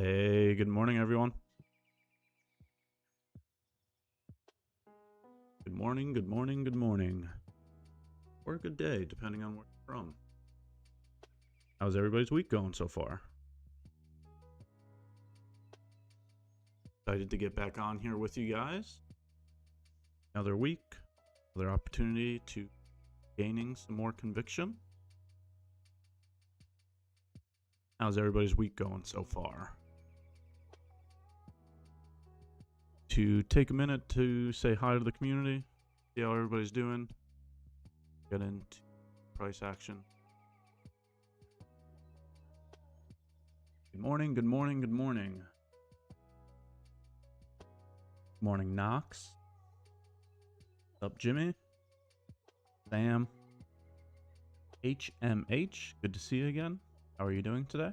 Hey, good morning, everyone. Good morning, good morning, good morning. Or a good day, depending on where you're from. How's everybody's week going so far? Excited to get back on here with you guys. Another week, another opportunity to gaining some more conviction. How's everybody's week going so far? To take a minute to say hi to the community, see how everybody's doing, get into price action. Good morning, good morning, good morning. Good morning, Knox. What's up, Jimmy? Sam. HMH, good to see you again. How are you doing today?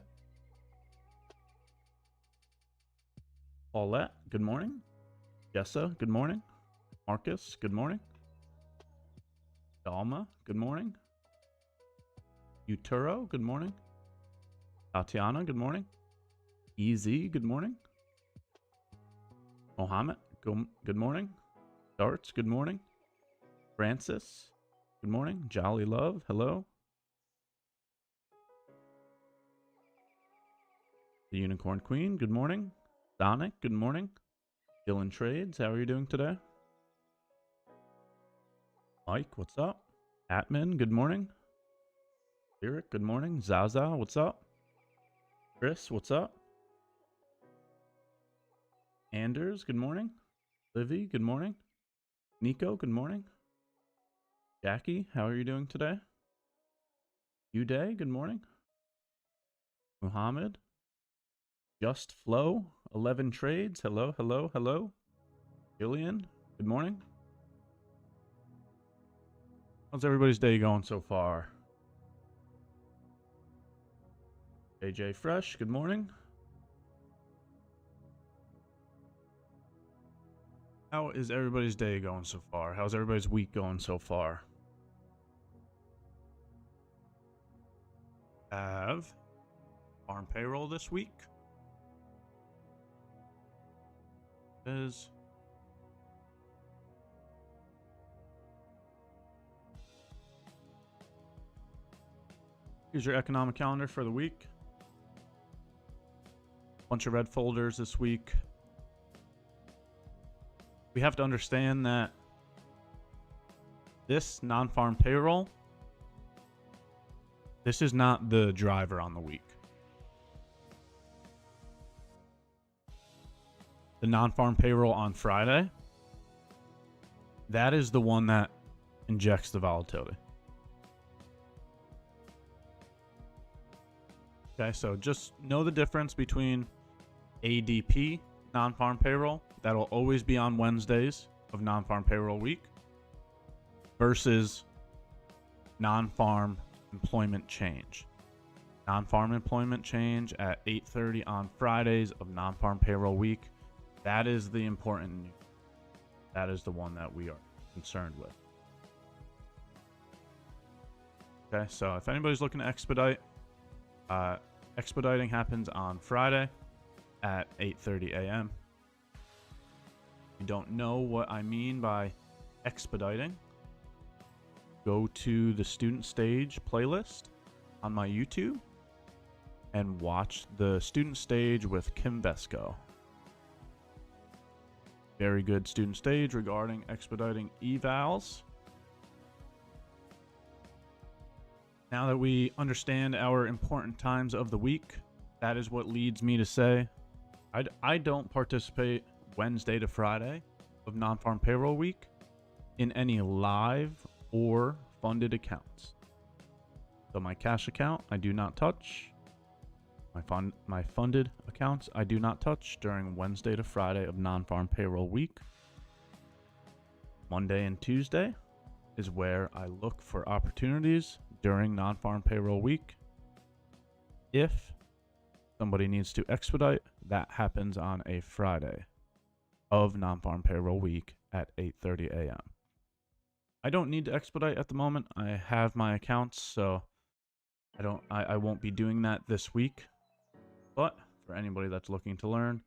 Paulette, good morning. Jessa, good morning. Marcus, good morning. Dalma, good morning. Uturo, good morning. Tatiana, good morning. EZ, good morning. Mohammed, good morning. Darts, good morning. Francis, good morning. Jolly Love, hello. The Unicorn Queen, good morning. Sonic, good morning. Dylan Trades, how are you doing today? Mike, what's up? Atman, good morning. Eric, good morning. Zaza, what's up? Chris, what's up? Anders, good morning. Livy, good morning. Nico, good morning. Jackie, how are you doing today? Uday, good morning. Muhammad. Just Flow, 11 Trades, hello, hello, hello. Julian, good morning. How's everybody's day going so far? AJ Fresh, good morning. How is everybody's day going so far? How's everybody's week going so far? Have farm payroll this week. Here's your economic calendar for the week. Bunch of red folders this week. We have to understand that this non-farm payroll, this is not the driver on the week. The non-farm payroll on Friday, that is the one that injects the volatility. Okay, so just know the difference between ADP, non-farm payroll, that'll always be on Wednesdays of non-farm payroll week, versus non-farm employment change. Non-farm employment change at 8:30 on Fridays of non-farm payroll week. That is the important news. That is the one that we are concerned with. Okay, so if anybody's looking to expedite, expediting happens on Friday at 8:30 a.m. If you don't know what I mean by expediting, go to the student stage playlist on my YouTube and watch the student stage with Kim Vesco. Very good student stage regarding expediting evals. Now that we understand our important times of the week, that is what leads me to say I don't participate Wednesday to Friday of non-farm payroll week in any live or funded accounts. So my cash account, I do not touch. My funded accounts, I do not touch during Wednesday to Friday of non-farm payroll week. Monday and Tuesday is where I look for opportunities during non-farm payroll week. If somebody needs to expedite, that happens on a Friday of non-farm payroll week at 8:30 a.m. I don't need to expedite at the moment. I have my accounts, so I won't be doing that this week. But for anybody that's looking to learn,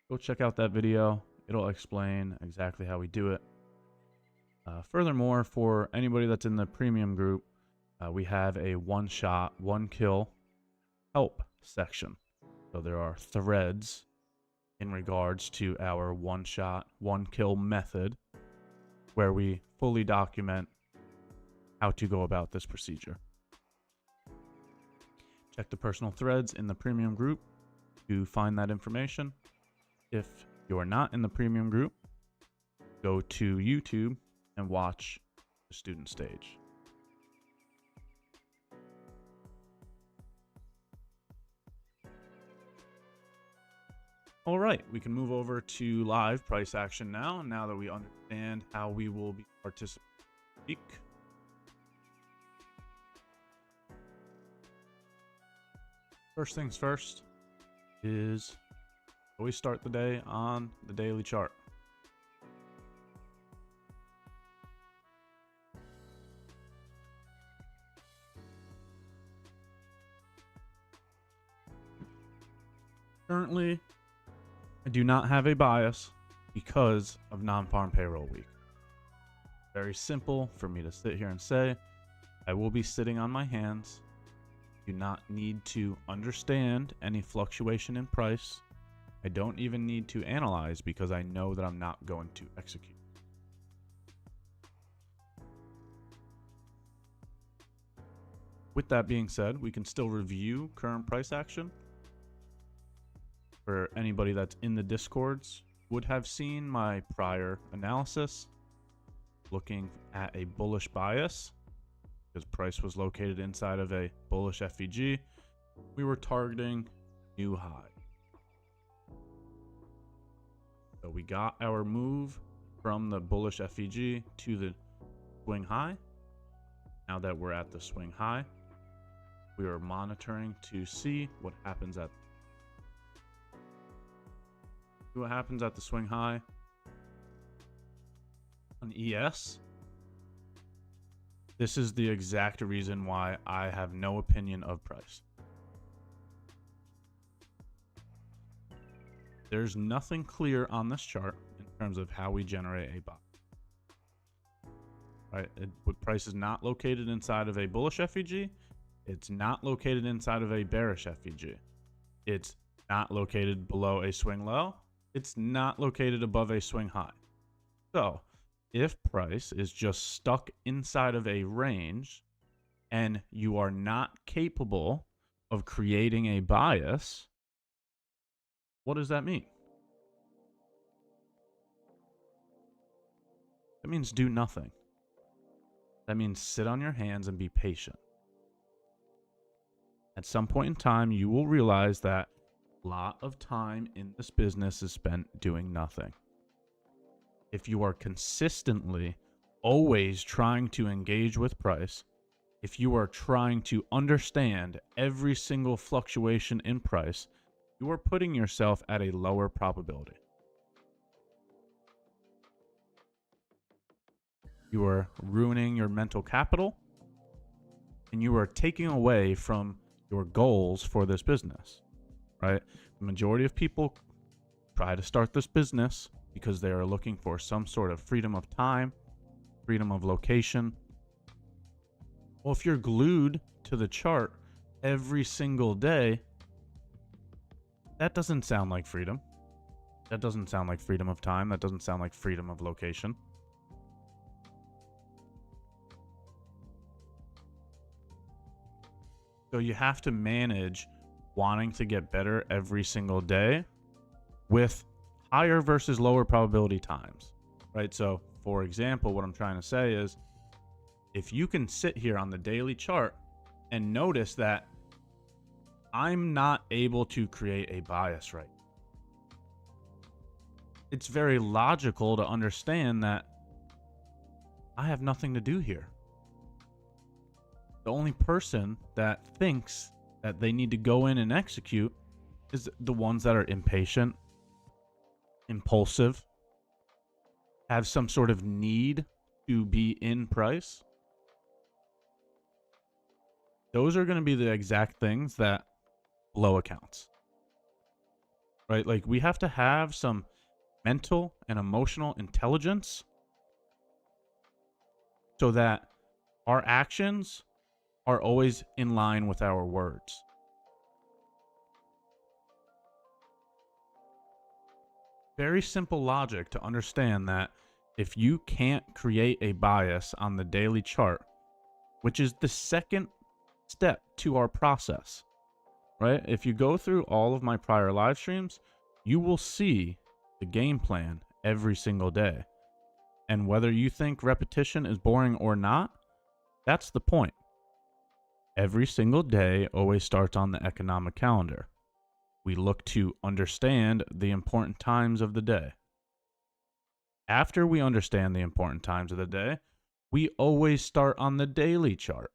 go check out that video. It'll explain exactly how we do it. Furthermore, for anybody that's in the premium group, we have a one-shot, one-kill help section. So there are threads in regards to our one-shot, one-kill method where we fully document how to go about this procedure. Check the personal threads in the premium group to find that information. If you are not in the premium group, go to YouTube and watch the student stage. All right, we can move over to live price action now that we understand how we will be participating. First things first is always start the day on the daily chart. Currently, I do not have a bias because of non-farm payroll week. Very simple for me to sit here and say, I will be sitting on my hands. Do not need to understand any fluctuation in price. I don't even need to analyze because I know that I'm not going to execute. With that being said, we can still review current price action. For anybody that's in the Discords, would have seen my prior analysis looking at a bullish bias because price was located inside of a bullish FVG. We were targeting new high. So we got our move from the bullish FVG to the swing high. Now that we're at the swing high, we are monitoring to see what happens at the swing high. On ES, this is the exact reason why I have no opinion of price. There's nothing clear on this chart in terms of how we generate a buy. Right? Price is not located inside of a bullish FVG. It's not located inside of a bearish FVG. It's not located below a swing low. It's not located above a swing high. So if price is just stuck inside of a range and you are not capable of creating a bias, what does that mean? That means do nothing. That means sit on your hands and be patient. At some point in time, you will realize that a lot of time in this business is spent doing nothing. If you are consistently always trying to engage with price, if you are trying to understand every single fluctuation in price, you are putting yourself at a lower probability. You are ruining your mental capital, and you are taking away from your goals for this business, right? The majority of people try to start this business because they are looking for some sort of freedom of time, freedom of location. Well, if you're glued to the chart every single day, that doesn't sound like freedom. That doesn't sound like freedom of time. That doesn't sound like freedom of location. So you have to manage wanting to get better every single day with higher versus lower probability times, right? So for example, what I'm trying to say is if you can sit here on the daily chart and notice that I'm not able to create a bias right now, it's very logical to understand that I have nothing to do here. The only person that thinks that they need to go in and execute is the ones that are impatient, impulsive, have some sort of need to be in price. Those are going to be the exact things that blow accounts. right? Like, we have to have some mental and emotional intelligence so that our actions are always in line with our words. Very simple logic to understand that if you can't create a bias on the daily chart, which is the second step to our process, right? If you go through all of my prior live streams, you will see the game plan every single day. And whether you think repetition is boring or not, that's the point. Every single day always starts on the economic calendar. We look to understand the important times of the day. After we understand the important times of the day, we always start on the daily chart.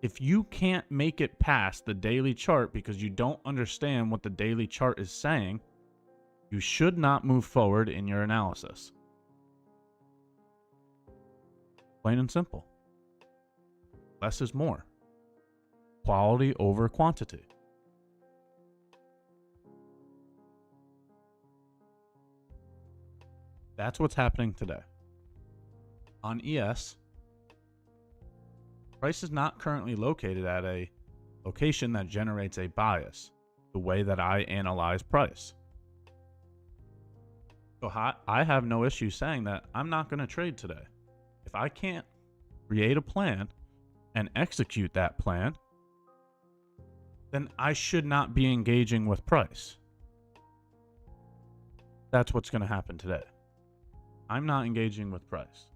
If you can't make it past the daily chart because you don't understand what the daily chart is saying, you should not move forward in your analysis. Plain and simple. Less is more. Quality over quantity. That's what's happening today. On ES, price is not currently located at a location that generates a bias, the way that I analyze price. So I have no issue saying that I'm not going to trade today. If I can't create a plan and execute that plan, then I should not be engaging with price. That's what's going to happen today. I'm not engaging with price.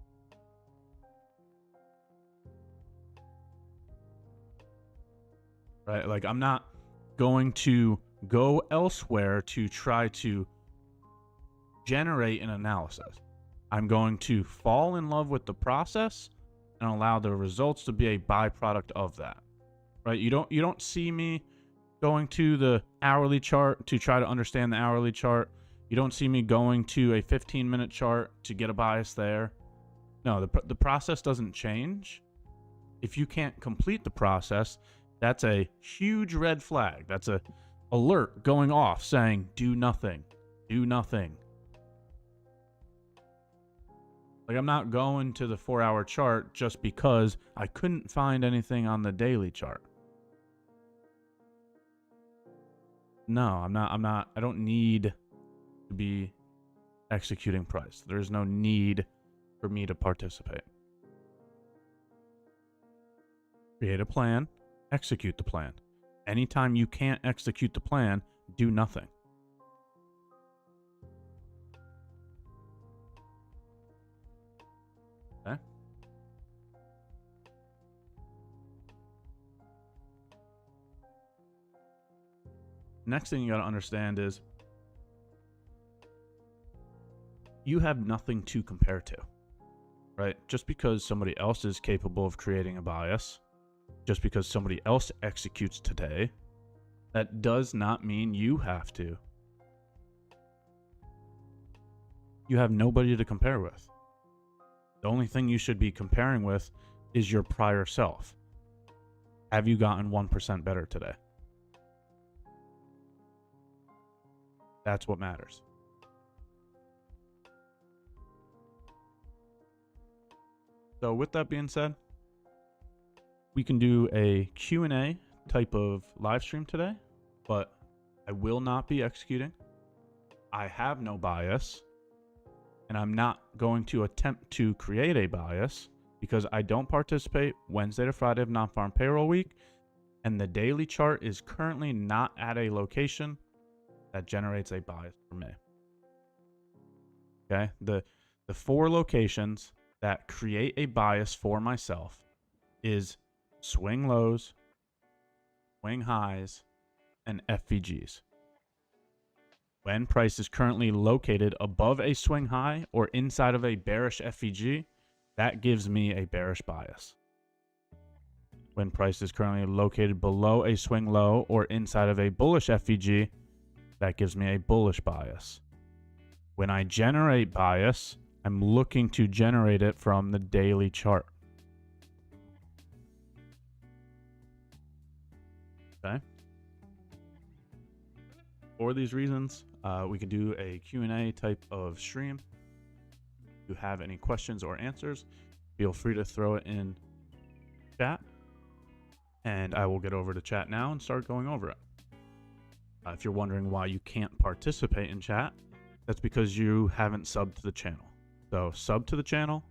Right? Like, I'm not going to go elsewhere to try to generate an analysis. I'm going to fall in love with the process and allow the results to be a byproduct of that. Right? You don't see me going to the hourly chart to try to understand the hourly chart. You don't see me going to a 15-minute chart to get a bias there. No, the process doesn't change. If you can't complete the process, that's a huge red flag. That's a alert going off saying, do nothing. Do nothing. Like, I'm not going to the 4-hour chart just because I couldn't find anything on the daily chart. No, I'm not. I don't need to be executing price. There's no need for me to participate. Create a plan, execute the plan. Anytime you can't execute the plan, do nothing. Okay? Next thing you got to understand is you have nothing to compare to, right? Just because somebody else is capable of creating a bias, just because somebody else executes today, that does not mean you have to. You have nobody to compare with. The only thing you should be comparing with is your prior self. Have you gotten 1% better today? That's what matters. So with that being said, we can do a Q&A type of live stream today, but I will not be executing. I have no bias, and I'm not going to attempt to create a bias because I don't participate Wednesday to Friday of non-farm payroll week, and the daily chart is currently not at a location that generates a bias for me. Okay, the 4 locations that create a bias for myself is swing lows, swing highs, and FVGs. When price is currently located above a swing high or inside of a bearish FVG, that gives me a bearish bias. When price is currently located below a swing low or inside of a bullish FVG, that gives me a bullish bias. When I generate bias, I'm looking to generate it from the daily chart. Okay? For these reasons, we could do a Q&A type of stream. If you have any questions or answers, feel free to throw it in chat, and I will get over to chat now and start going over it. If you're wondering why you can't participate in chat, that's because you haven't subbed to the channel. So sub to the channel,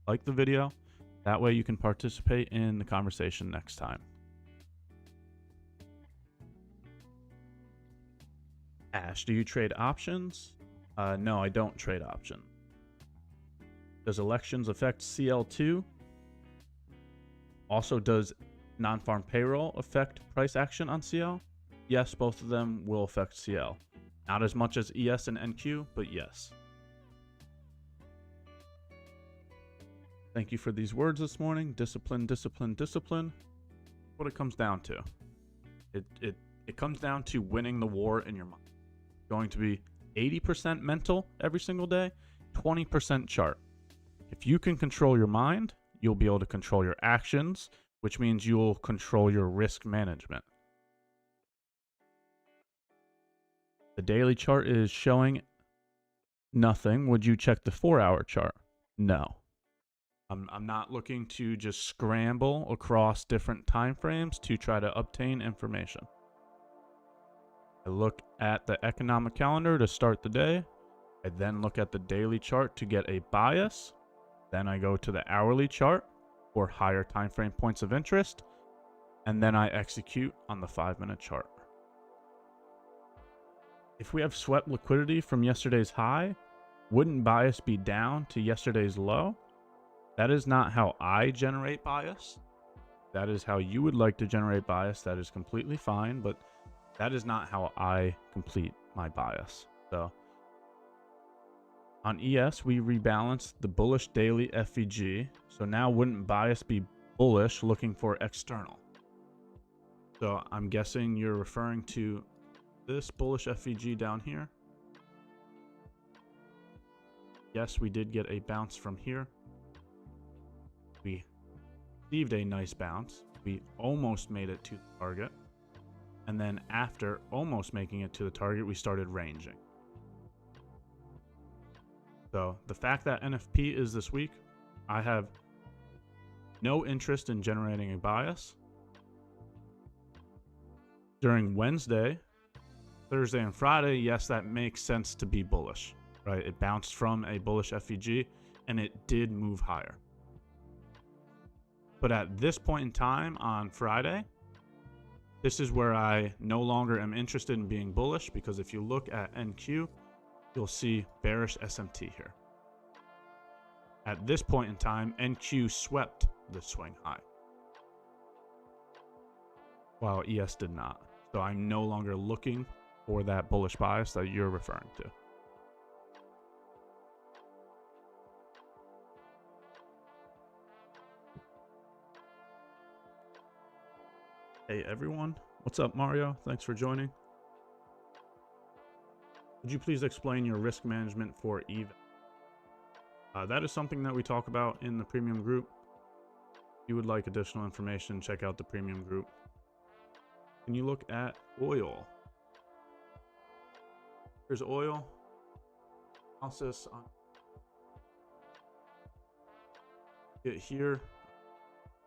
like the video, that way you can participate in the conversation next time. Ash, do you trade options? No, I don't trade options. Does elections affect CL2? Also, does non-farm payroll affect price action on CL? Yes, both of them will affect CL. Not as much as ES and NQ, but yes. Thank you for these words this morning. Discipline, discipline, discipline. What it comes down to. It comes down to winning the war in your mind. Going to be 80% mental every single day, 20% chart. If you can control your mind, you'll be able to control your actions, which means you'll control your risk management. The daily chart is showing nothing. Would you check the 4-hour chart? No. I'm not looking to just scramble across different time frames to try to obtain information. I look at the economic calendar to start the day. I then look at the daily chart to get a bias. Then I go to the hourly chart for higher time frame points of interest. And then I execute on the 5-minute chart. If we have swept liquidity from yesterday's high, wouldn't bias be down to yesterday's low? That is not how I generate bias. That is how you would like to generate bias. That is completely fine, but that is not how I complete my bias. So on ES, we rebalanced the bullish daily FVG. So now wouldn't bias be bullish looking for external? So I'm guessing you're referring to this bullish FVG down here. Yes, we did get a bounce from here. We received a nice bounce. We almost made it to the target. And then after almost making it to the target, we started ranging. So the fact that NFP is this week, I have no interest in generating a bias. During Wednesday, Thursday, and Friday, yes, that makes sense to be bullish, right? It bounced from a bullish FVG and it did move higher. But at this point in time on Friday, this is where I no longer am interested in being bullish, because if you look at NQ, you'll see bearish SMT here. At this point in time, NQ swept the swing high, while ES did not. So I'm no longer looking for that bullish bias that you're referring to. Hey everyone, what's up Mario? Thanks for joining. Would you please explain your risk management for EVE? That is something that we talk about in the premium group. If you would like additional information, check out the premium group. Can you look at oil? Here's oil. Analysis on it here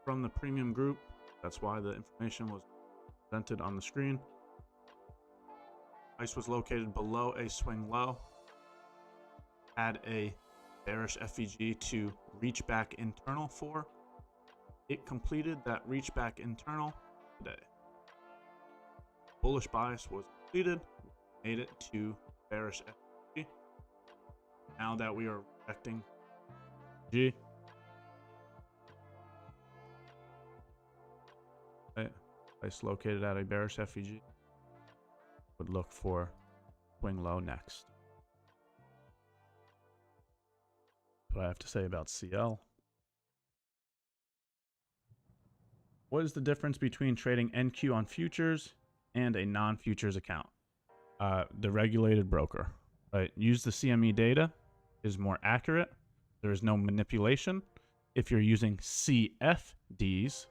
from the premium group. That's why the information was presented on the screen. Price was located below a swing low. Had a bearish FVG to reach back internal for. It completed that reach back internal today. Bullish bias was completed. Made it to bearish FVG. Now that we are rejecting G. Price located at a bearish FVG. Would look for swing low next. That's what I have to say about CL. What is the difference between trading NQ on futures and a non-futures account? The regulated broker, right? Use the CME data is more accurate. There is no manipulation. If you're using CFDs,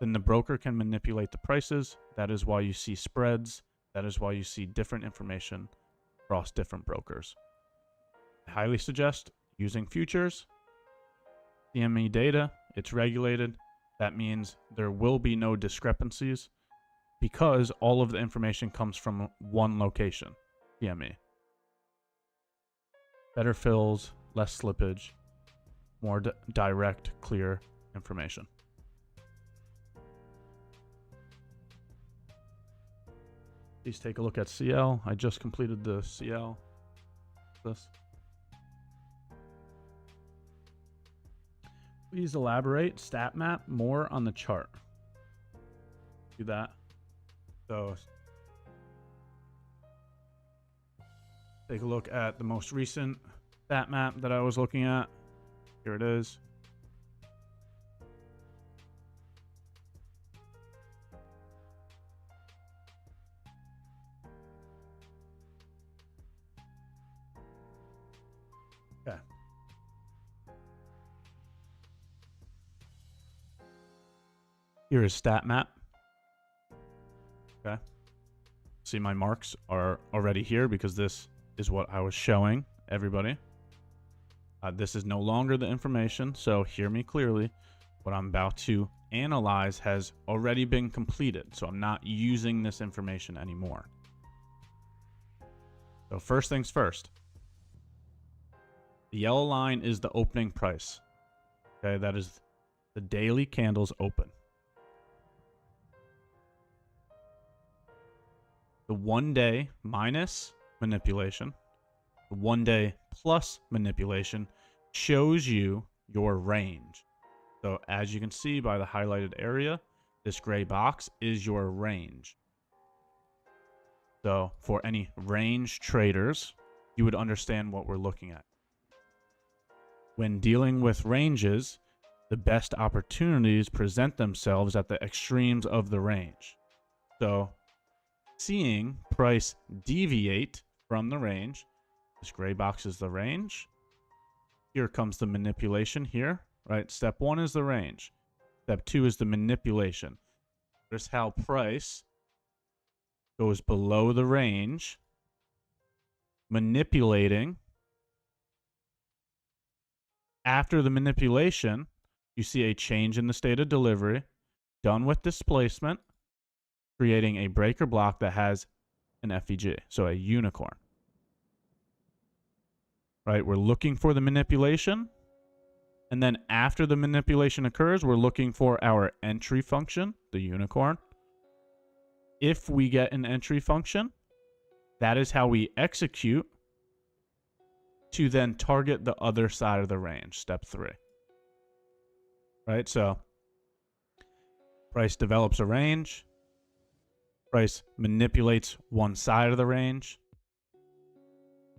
then the broker can manipulate the prices. That is why you see spreads That is why you see different information across different brokers. I highly suggest using futures, CME data. It's regulated. That means there will be no discrepancies because all of the information comes from one location, CME. Better fills, less slippage, more direct, clear information. Please take a look at CL. I just completed the CL. This. Please elaborate, stat map, more on the chart. Do that. So take a look at the most recent stat map that I was looking at. Here it is. Okay. Here is stat map. Okay. See, my marks are already here because this is what I was showing everybody. This is no longer the information, so hear me clearly. What I'm about to analyze has already been completed, so I'm not using this information anymore. So first things first. The yellow line is the opening price. Okay, that is the daily candles open. The 1 day minus manipulation, the 1 day plus manipulation shows you your range. So as you can see by the highlighted area, this gray box is your range. So for any range traders, you would understand what we're looking at. When dealing with ranges, the best opportunities present themselves at the extremes of the range. So seeing price deviate from the range, this gray box is the range. Here comes the manipulation here, right? Step 1 is the range. Step 2 is the manipulation. Notice how price goes below the range, manipulating. After the manipulation, you see a change in the state of delivery, done with displacement, creating a breaker block that has an FEG, so a unicorn. Right, we're looking for the manipulation, and then after the manipulation occurs, we're looking for our entry function, the unicorn. If we get an entry function, that is how we execute to then target the other side of the range, step 3. Right, so price develops a range, price manipulates one side of the range,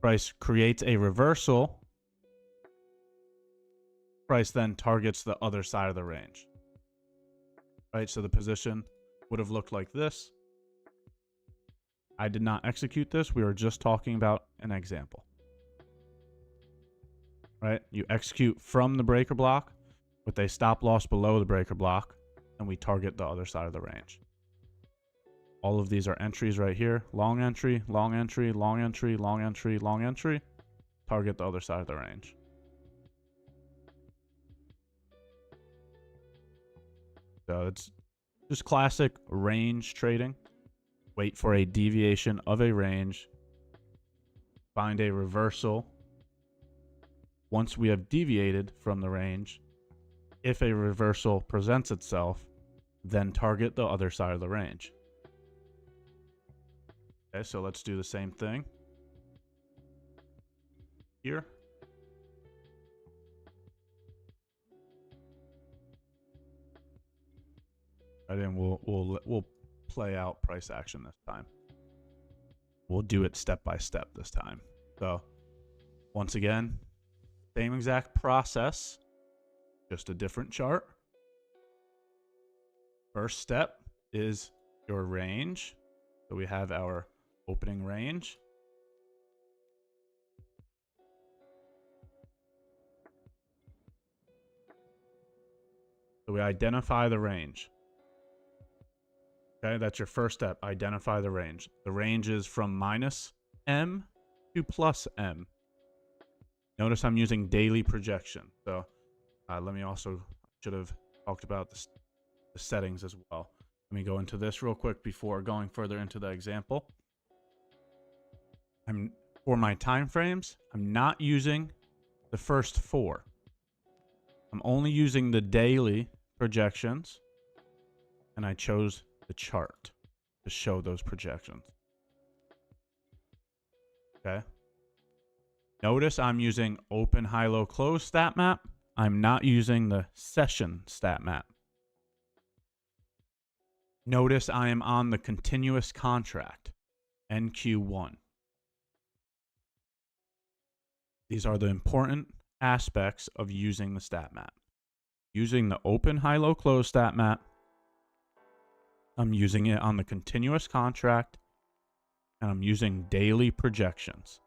price creates a reversal, price then targets the other side of the range. Right, so the position would have looked like this. I did not execute this. We were just talking about an example. Right, you execute from the breaker block with a stop loss below the breaker block, and we target the other side of the range. All of these are entries right here. Long entry, long entry, long entry, long entry, long entry. Target the other side of the range. So it's just classic range trading. Wait for a deviation of a range. Find a reversal. Once we have deviated from the range, if a reversal presents itself, then target the other side of the range. Okay, so let's do the same thing here. And then we'll play out price action this time. We'll do it step by step this time. So once again, same exact process, just a different chart. First step is your range. So we have our opening range. So we identify the range. Okay, that's your first step. Identify the range. The range is from minus M to plus M. Notice I'm using daily projection. So let me also, should have talked about the settings as well. Let me go into this real quick before going further into the example. For my time frames, I'm not using the first 4. I'm only using the daily projections, and I chose the chart to show those projections. Okay. Notice I'm using open, high, low, close stat map. I'm not using the session stat map. Notice I am on the continuous contract, NQ1. These are the important aspects of using the stat map. Using the open, high, low, close stat map, I'm using it on the continuous contract, and I'm using daily projections.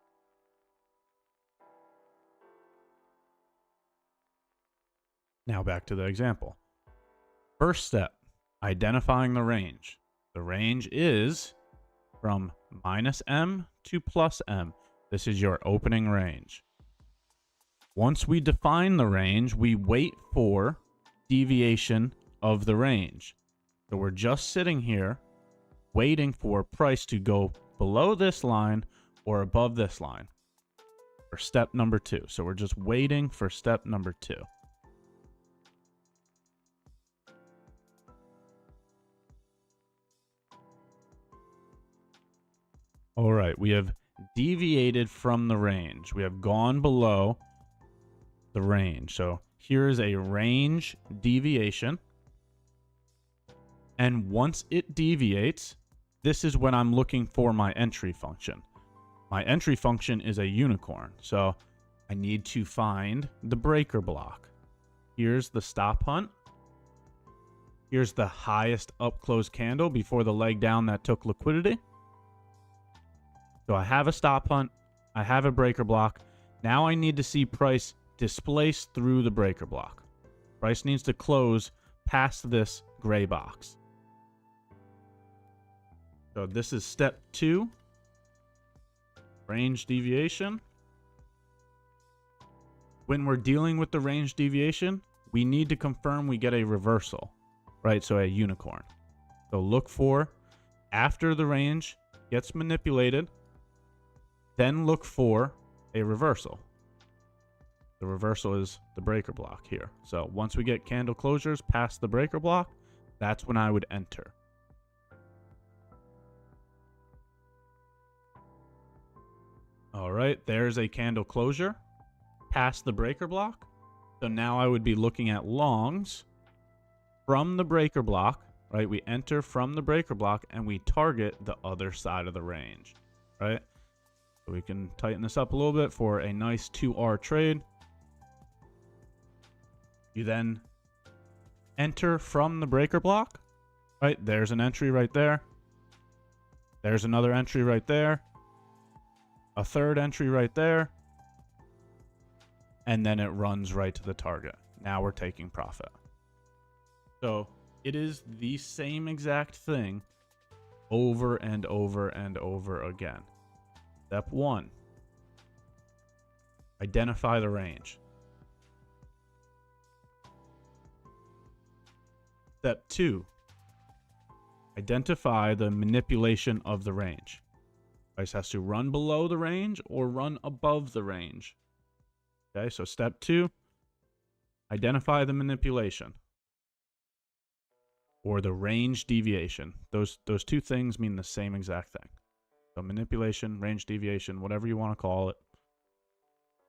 Now back to the example. First step, identifying the range. The range is from minus M to plus M. This is your opening range. Once we define the range, we wait for deviation of the range. So we're just sitting here waiting for price to go below this line or above this line for step number 2. So we're just waiting for step number 2. All right, we have deviated from the range. We have gone below the range. So here is a range deviation. And once it deviates, this is when I'm looking for my entry function. My entry function is a unicorn. So I need to find the breaker block. Here's the stop hunt. Here's the highest up close candle before the leg down that took liquidity. So I have a stop hunt. I have a breaker block. Now I need to see price displace through the breaker block. Price needs to close past this gray box. So this is step 2. Range deviation. When we're dealing with the range deviation, we need to confirm we get a reversal, right? So a unicorn. So look for after the range gets manipulated, then look for a reversal. The reversal is the breaker block here. So once we get candle closures past the breaker block, that's when I would enter. All right, there's a candle closure past the breaker block. So now I would be looking at longs from the breaker block, right? We enter from the breaker block and we target the other side of the range, right? So we can tighten this up a little bit for a nice 2R trade. You then enter from the breaker block, right? There's an entry right there. There's another entry right there. A third entry right there. And then it runs right to the target. Now we're taking profit. So it is the same exact thing over and over and over again. Step 1, identify the range. Step 2, identify the manipulation of the range. Price has to run below the range or run above the range. Okay, so step 2, identify the manipulation or the range deviation. Those two things mean the same exact thing. So manipulation, range deviation, whatever you want to call it.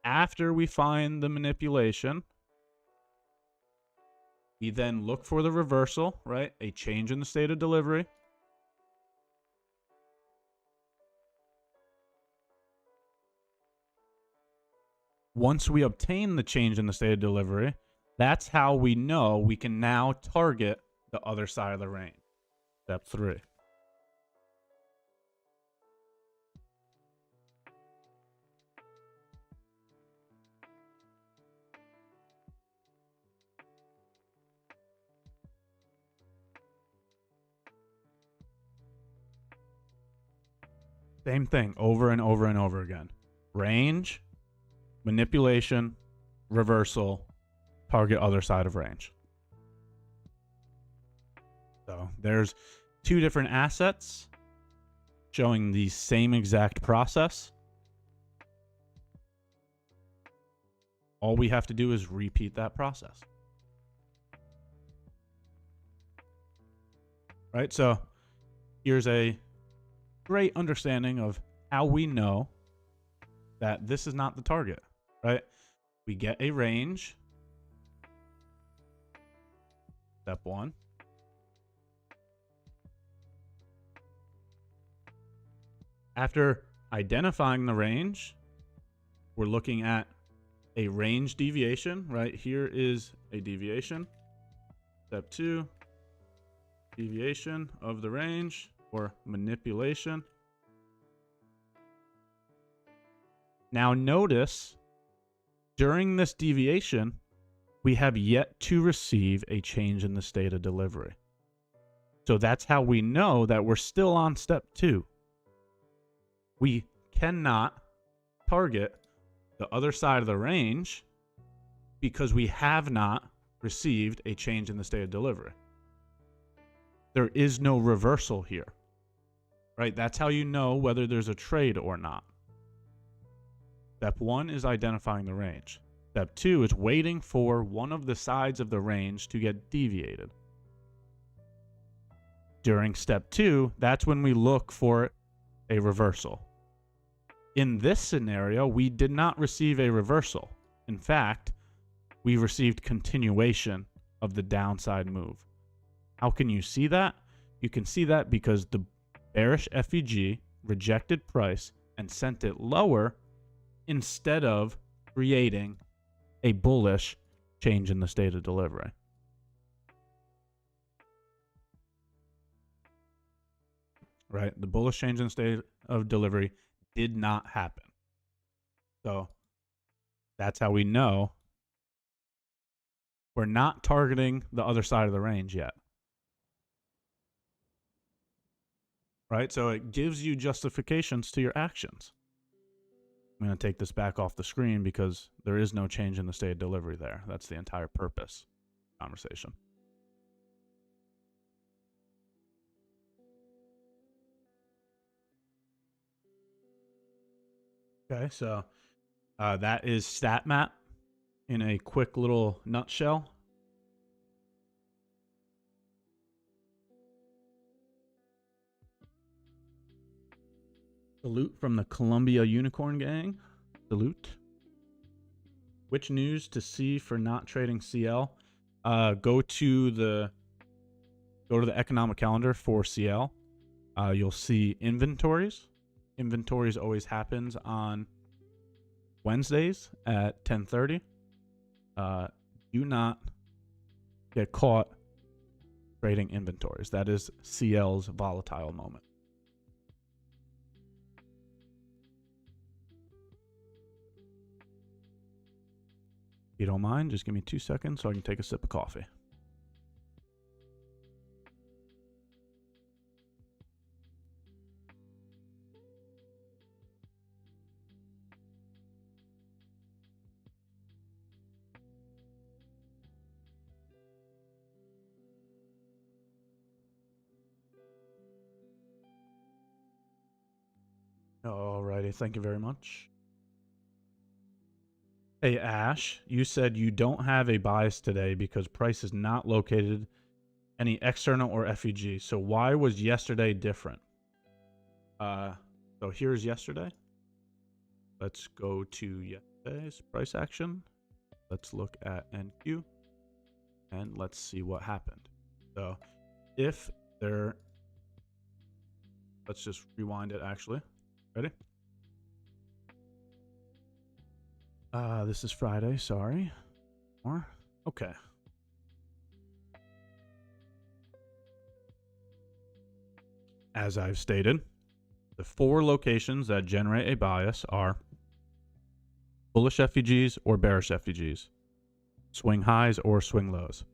After we find the manipulation, we then look for the reversal, right? A change in the state of delivery. Once we obtain the change in the state of delivery, that's how we know we can now target the other side of the range. Step 3. Same thing over and over and over again. Range, manipulation, reversal, target other side of range. So there's two different assets showing the same exact process. All we have to do is repeat that process. Right? So here's a great understanding of how we know that this is not the target, right? We get a range. Step one. After identifying the range, we're looking at a range deviation, right? Here is a deviation. Step two, deviation of the range or manipulation. Now notice, during this deviation, we have yet to receive a change in the state of delivery. So that's how we know that we're still on step two. We cannot target the other side of the range because we have not received a change in the state of delivery. There is no reversal here, right? That's how you know whether there's a trade or not. Step one is identifying the range. Step two is waiting for one of the sides of the range to get deviated. During step two, that's when we look for a reversal. In this scenario, we did not receive a reversal. In fact, we received continuation of the downside move. How can you see that? You can see that because the bearish FEG rejected price and sent it lower instead of creating a bullish change in the state of delivery. Right? The bullish change in the state of delivery did not happen. So that's how we know we're not targeting the other side of the range yet. Right? So it gives you justifications to your actions. I'm going to take this back off the screen because there is no change in the state of delivery there. That's the entire purpose of the conversation. Okay, so that is StatMap in a quick little nutshell. Salute from the Columbia Unicorn Gang. Salute. Which news to see for not trading CL? Go to the economic calendar for CL. You'll see inventories. Inventories always happens on Wednesdays at 10:30. Do not get caught trading inventories. That is CL's volatile moment. If you don't mind, just give me 2 seconds so I can take a sip of coffee. Alrighty, thank you very much. Hey Ash, you said you don't have a bias today because price is not located any external or FEG. So why was yesterday different? So here's yesterday. Let's go to yesterday's price action. Let's look at NQ and let's see what happened. So if there, let's just rewind it actually. Ready? This is Friday, sorry. More? Okay. As I've stated, the 4 locations that generate a bias are bullish FEGs or bearish FEGs, swing highs or swing lows.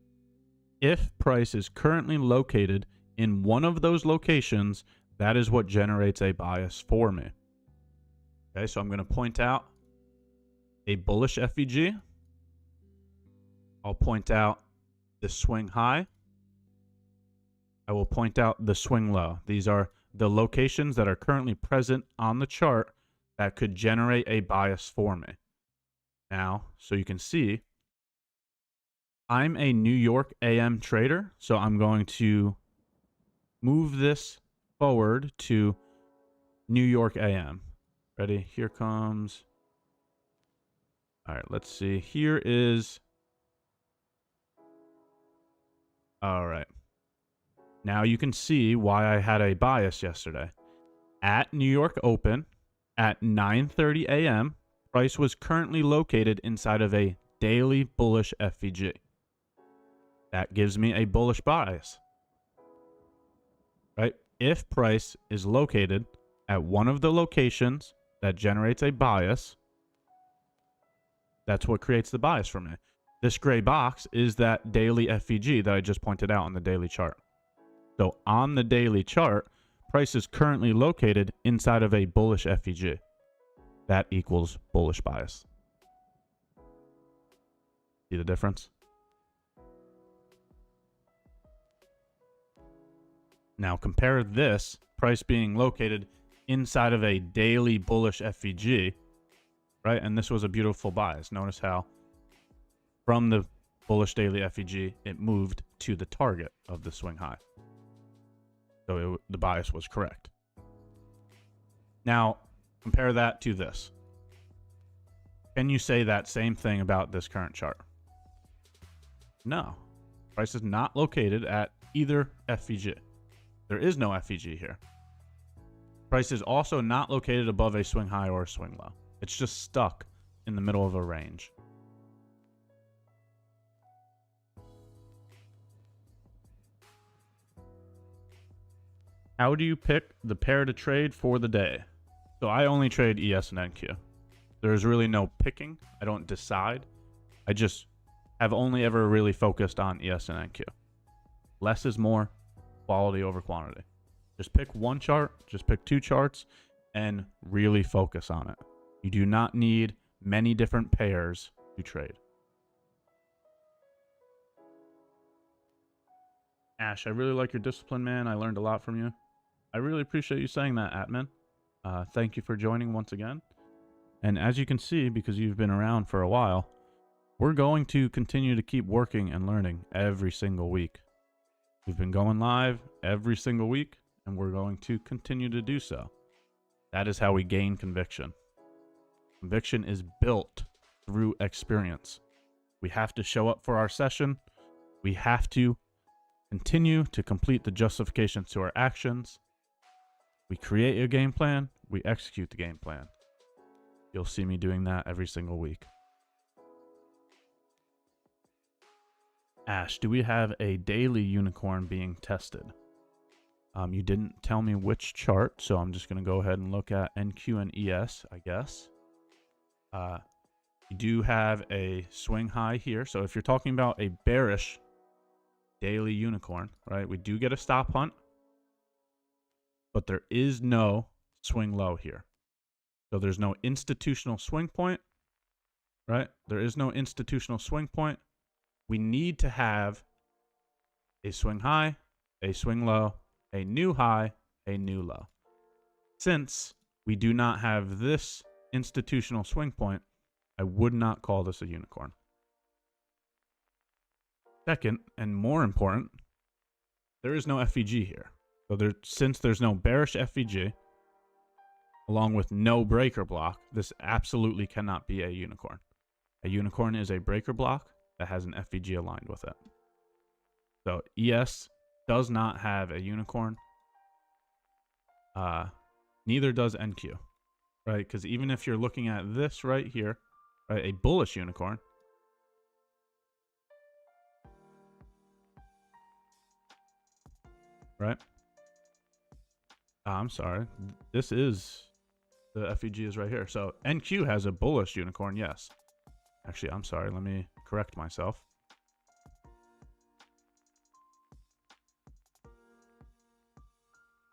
If price is currently located in one of those locations, That is what generates a bias for me. Okay, so I'm going to point out a bullish FVG. I'll point out the swing high. I will point out the swing low. These are the locations that are currently present on the chart that could generate a bias for me. Now, so you can see, I'm a New York AM trader, so I'm going to move this forward to New York AM. Ready? Here comes. All right, let's see. Here is. All right. Now you can see why I had a bias yesterday. At New York Open, at 9:30 a.m., price was currently located inside of a daily bullish FVG. That gives me a bullish bias. Right? If price is located at one of the locations that generates a bias, that's what creates the bias for me. This gray box is that daily FVG that I just pointed out on the daily chart. So on the daily chart, price is currently located inside of a bullish FVG. That equals bullish bias. See the difference? Now compare this price being located inside of a daily bullish FVG, right? And this was a beautiful bias. Notice how from the bullish daily FVG, it moved to the target of the swing high. So the bias was correct. Now, compare that to this. Can you say that same thing about this current chart? No. Price is not located at either FVG. There is no FVG here. Price is also not located above a swing high or a swing low. It's just stuck in the middle of a range. How do you pick the pair to trade for the day? So I only trade ES and NQ. There's really no picking. I don't decide. I just have only ever really focused on ES and NQ. Less is more, quality over quantity. Just pick one chart, just pick two charts, and really focus on it. You do not need many different pairs to trade. Ash, I really like your discipline, man. I learned a lot from you. I really appreciate you saying that, Atman. Thank you for joining once again. And as you can see, because you've been around for a while, we're going to continue to keep working and learning every single week. We've been going live every single week, and we're going to continue to do so. That is how we gain conviction. Conviction is built through experience. We have to show up for our session. We have to continue to complete the justifications to our actions. We create a game plan. We execute the game plan. You'll see me doing that every single week. Ash, do we have a daily unicorn being tested? You didn't tell me which chart, so I'm just going to go ahead and look at NQ and ES, I guess. You do have a swing high here. So if you're talking about a bearish daily unicorn, right, we do get a stop hunt, but there is no swing low here. So there's no institutional swing point, right? There is no institutional swing point. We need to have a swing high, a swing low, a new high, a new low. Since we do not have this institutional swing point, I would not call this a unicorn. Second, and more important, there is no FVG here. So since there's no bearish FVG, along with no breaker block, this absolutely cannot be a unicorn. A unicorn is a breaker block that has an FVG aligned with it. So ES does not have a unicorn. Neither does NQ, right? Because even if you're looking at this right here, right, a bullish unicorn, right? I'm sorry. This is the FVG is right here. So NQ has a bullish unicorn, yes. Actually, I'm sorry. Let me correct myself.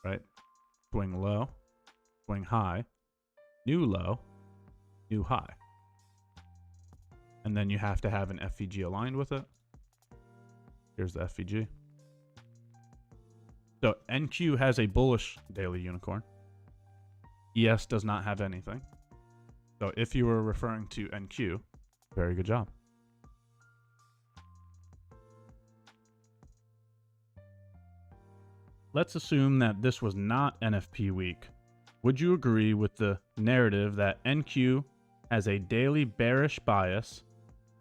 Right? swing low, swing high, new low, new high. And then you have to have an FVG aligned with it. Here's the FVG. So NQ has a bullish daily unicorn. ES does not have anything. So if you were referring to NQ, very good job. Let's assume that this was not NFP week. Would you agree with the narrative that NQ has a daily bearish bias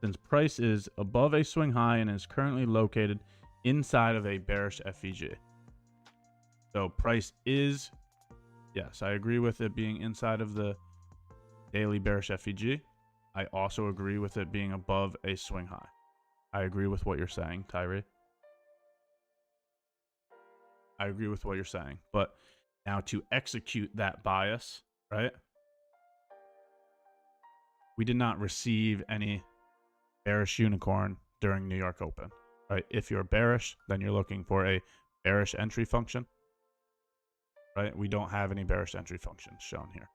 since price is above a swing high and is currently located inside of a bearish FVG? So price is, yes, I agree with it being inside of the daily bearish FVG. I also agree with it being above a swing high. I agree with what you're saying, Tyree. I agree with what you're saying. But now to execute that bias, right? We did not receive any bearish unicorn during New York Open, right? If you're bearish, then you're looking for a bearish entry function, right? We don't have any bearish entry functions shown here.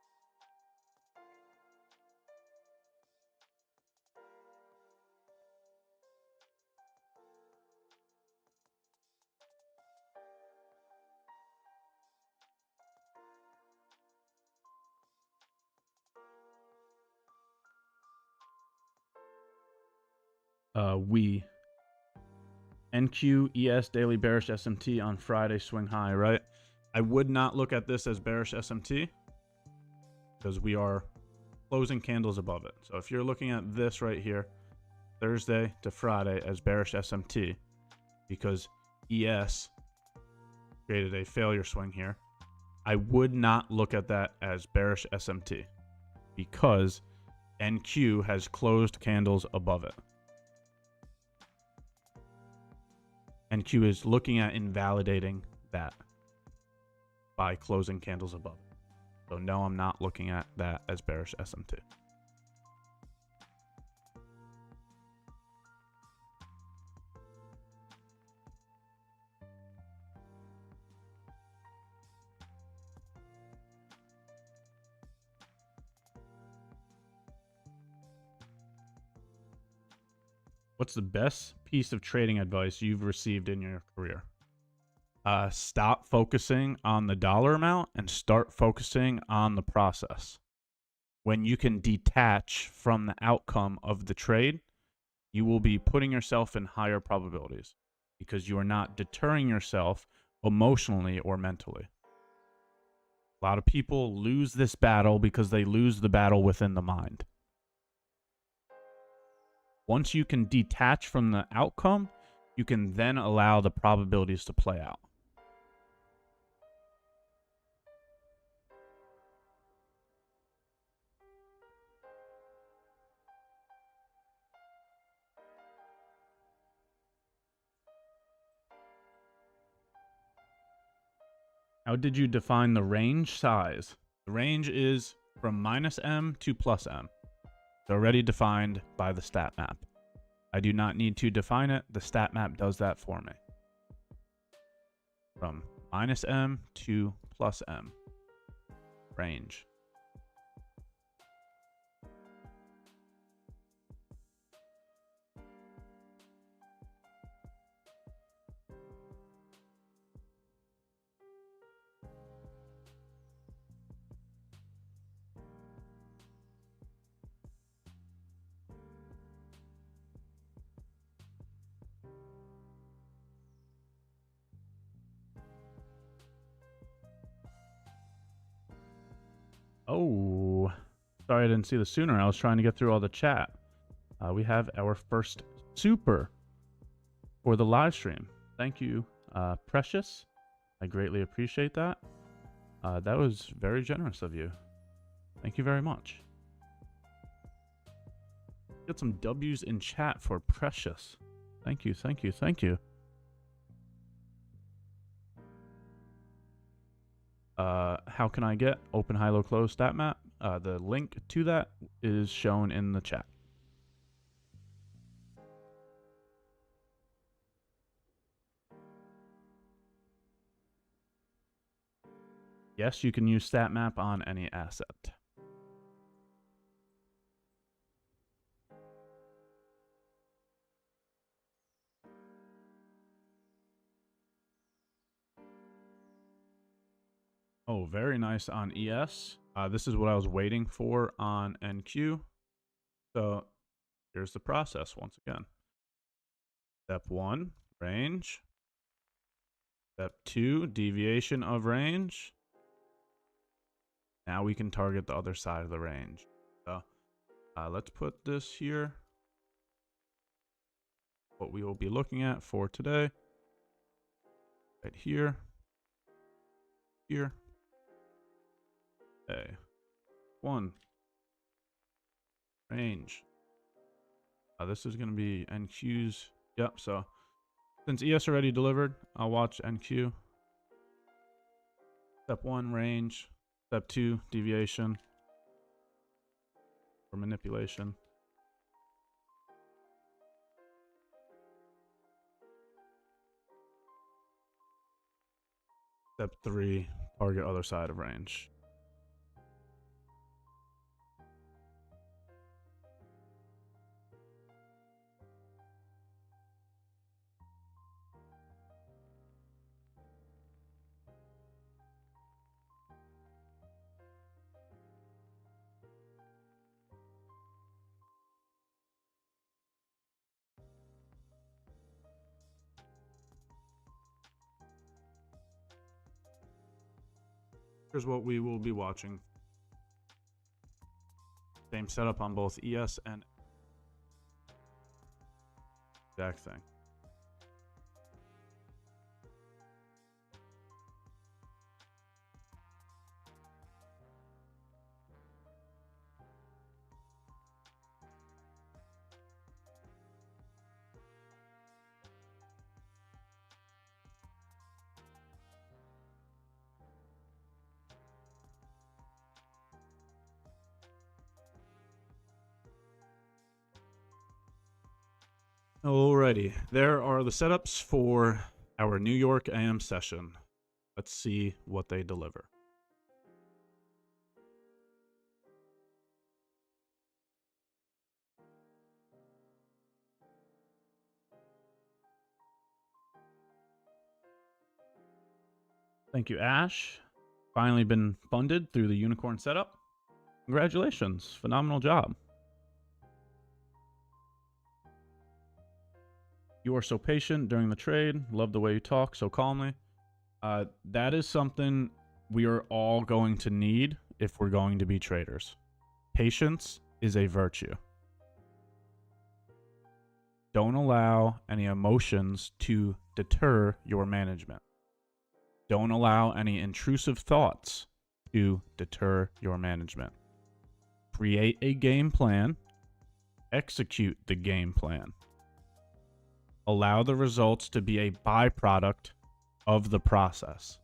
NQ, ES, daily bearish SMT on Friday, swing high, right? I would not look at this as bearish SMT because we are closing candles above it. So if you're looking at this right here, Thursday to Friday as bearish SMT, because ES created a failure swing here, I would not look at that as bearish SMT because NQ has closed candles above it. NQ is looking at invalidating that by closing candles above it. So no, I'm not looking at that as bearish SMT. What's the best piece of trading advice you've received in your career? Stop focusing on the dollar amount and start focusing on the process. When you can detach from the outcome of the trade, you will be putting yourself in higher probabilities because you are not deterring yourself emotionally or mentally. A lot of people lose this battle because they lose the battle within the mind. Once you can detach from the outcome, you can then allow the probabilities to play out. How did you define the range size? The range is from -M to +M. It's already defined by the stat map. I do not need to define it. The stat map does that for me. From -M to +M. Range. Oh, sorry I didn't see this sooner. I was trying to get through all the chat. We have our first super for the live stream. Thank you, Precious. I greatly appreciate that. That was very generous of you. Thank you very much. Get some W's in chat for Precious. Thank you, thank you, thank you. How can I get open, high, low, close stat map? The link to that is shown in the chat. Yes, you can use stat map on any asset. Oh, very nice on ES. This is what I was waiting for on NQ. So here's the process once again. Step 1, range. Step 2, deviation of range. Now we can target the other side of the range. So let's put this here. What we will be looking at for today. Right here. Here. Okay. 1. Range. This is going to be NQ's. Yep, so since ES already delivered, I'll watch NQ. Step 1, range. Step 2, deviation or manipulation. Step 3, target other side of range. Here's what we will be watching. Same setup on both ES and exact thing. Alrighty, there are the setups for our New York AM session. Let's see what they deliver. Thank you, Ash. Finally been funded through the Unicorn setup. Congratulations, phenomenal job. You are so patient during the trade. Love the way you talk so calmly. That is something we are all going to need if we're going to be traders. Patience is a virtue. Don't allow any emotions to deter your management. Don't allow any intrusive thoughts to deter your management. Create a game plan. Execute the game plan. Allow the results to be a byproduct of the process.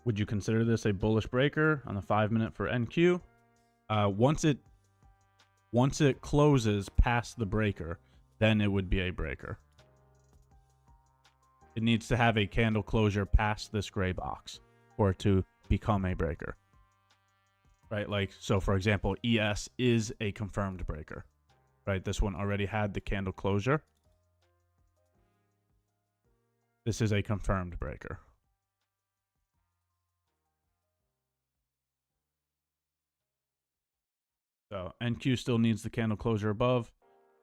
Would you consider this a bullish breaker on the 5-minute for NQ? Once it closes past the breaker, then it would be a breaker. It needs to have a candle closure past this gray box for it to become a breaker. Right? Like, so for example, ES is a confirmed breaker. Right? This one already had the candle closure. This is a confirmed breaker. So NQ still needs the candle closure above.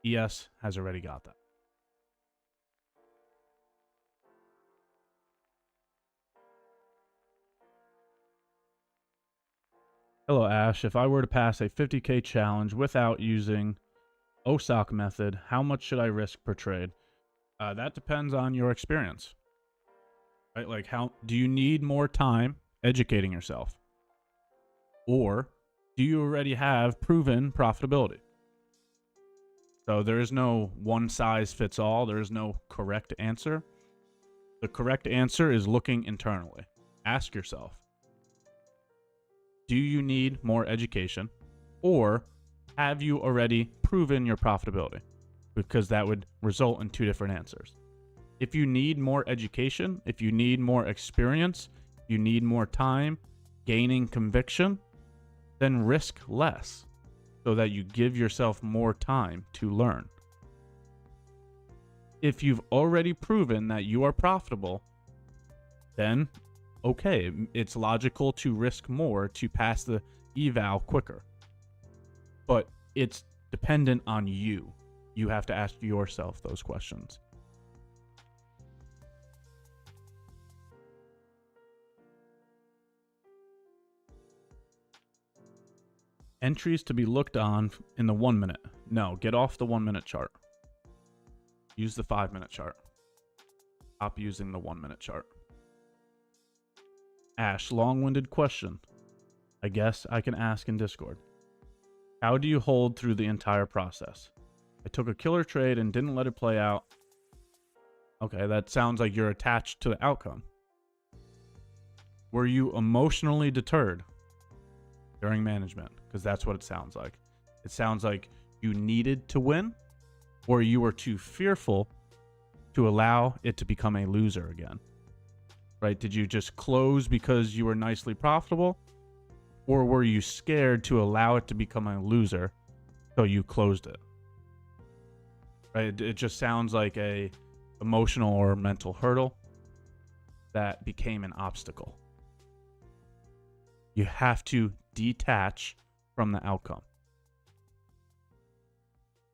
ES has already got that. Hello, Ash. If I were to pass a 50K challenge without using OSOC method, how much should I risk per trade? That depends on your experience. Right? Like, how do you need more time educating yourself? Or do you already have proven profitability? So there is no one size fits all. There is no correct answer. The correct answer is looking internally. Ask yourself, do you need more education, or have you already proven your profitability? Because that would result in two different answers. If you need more education, if you need more experience, you need more time gaining conviction, then risk less so that you give yourself more time to learn. If you've already proven that you are profitable, then okay, it's logical to risk more to pass the eval quicker. But it's dependent on you. You have to ask yourself those questions. Entries to be looked on in the 1 minute. No, get off the 1 minute chart. Use the 5 minute chart. Stop using the 1 minute chart. Ash, long-winded question. I guess I can ask in Discord. How do you hold through the entire process? I took a killer trade and didn't let it play out. Okay, that sounds like you're attached to the outcome. Were you emotionally deterred during management? Because that's what it sounds like. It sounds like you needed to win, or you were too fearful to allow it to become a loser again. Right? Did you just close because you were nicely profitable? Or were you scared to allow it to become a loser, so you closed it? Right? It just sounds like a emotional or mental hurdle that became an obstacle. You have to detach from the outcome.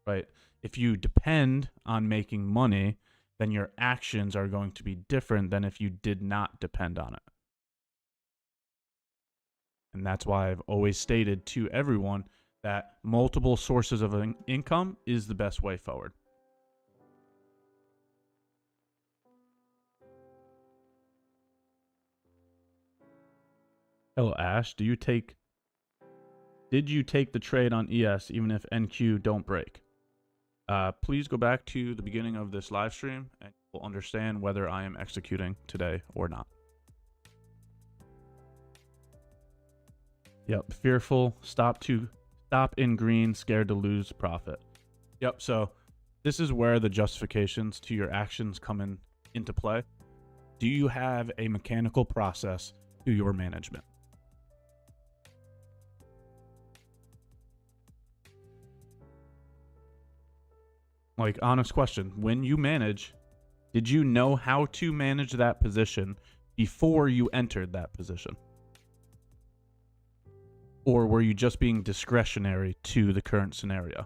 Right? If you depend on making money, then your actions are going to be different than if you did not depend on it. And that's why I've always stated to everyone that multiple sources of income is the best way forward. Hello, Ash. Did you take the trade on ES even if NQ don't break? Please go back to the beginning of this live stream and you'll understand whether I am executing today or not. Yep, fearful, stop in green, scared to lose profit. Yep, so this is where the justifications to your actions come into play. Do you have a mechanical process to your management? Like, honest question, when you manage, did you know how to manage that position before you entered that position? Or were you just being discretionary to the current scenario?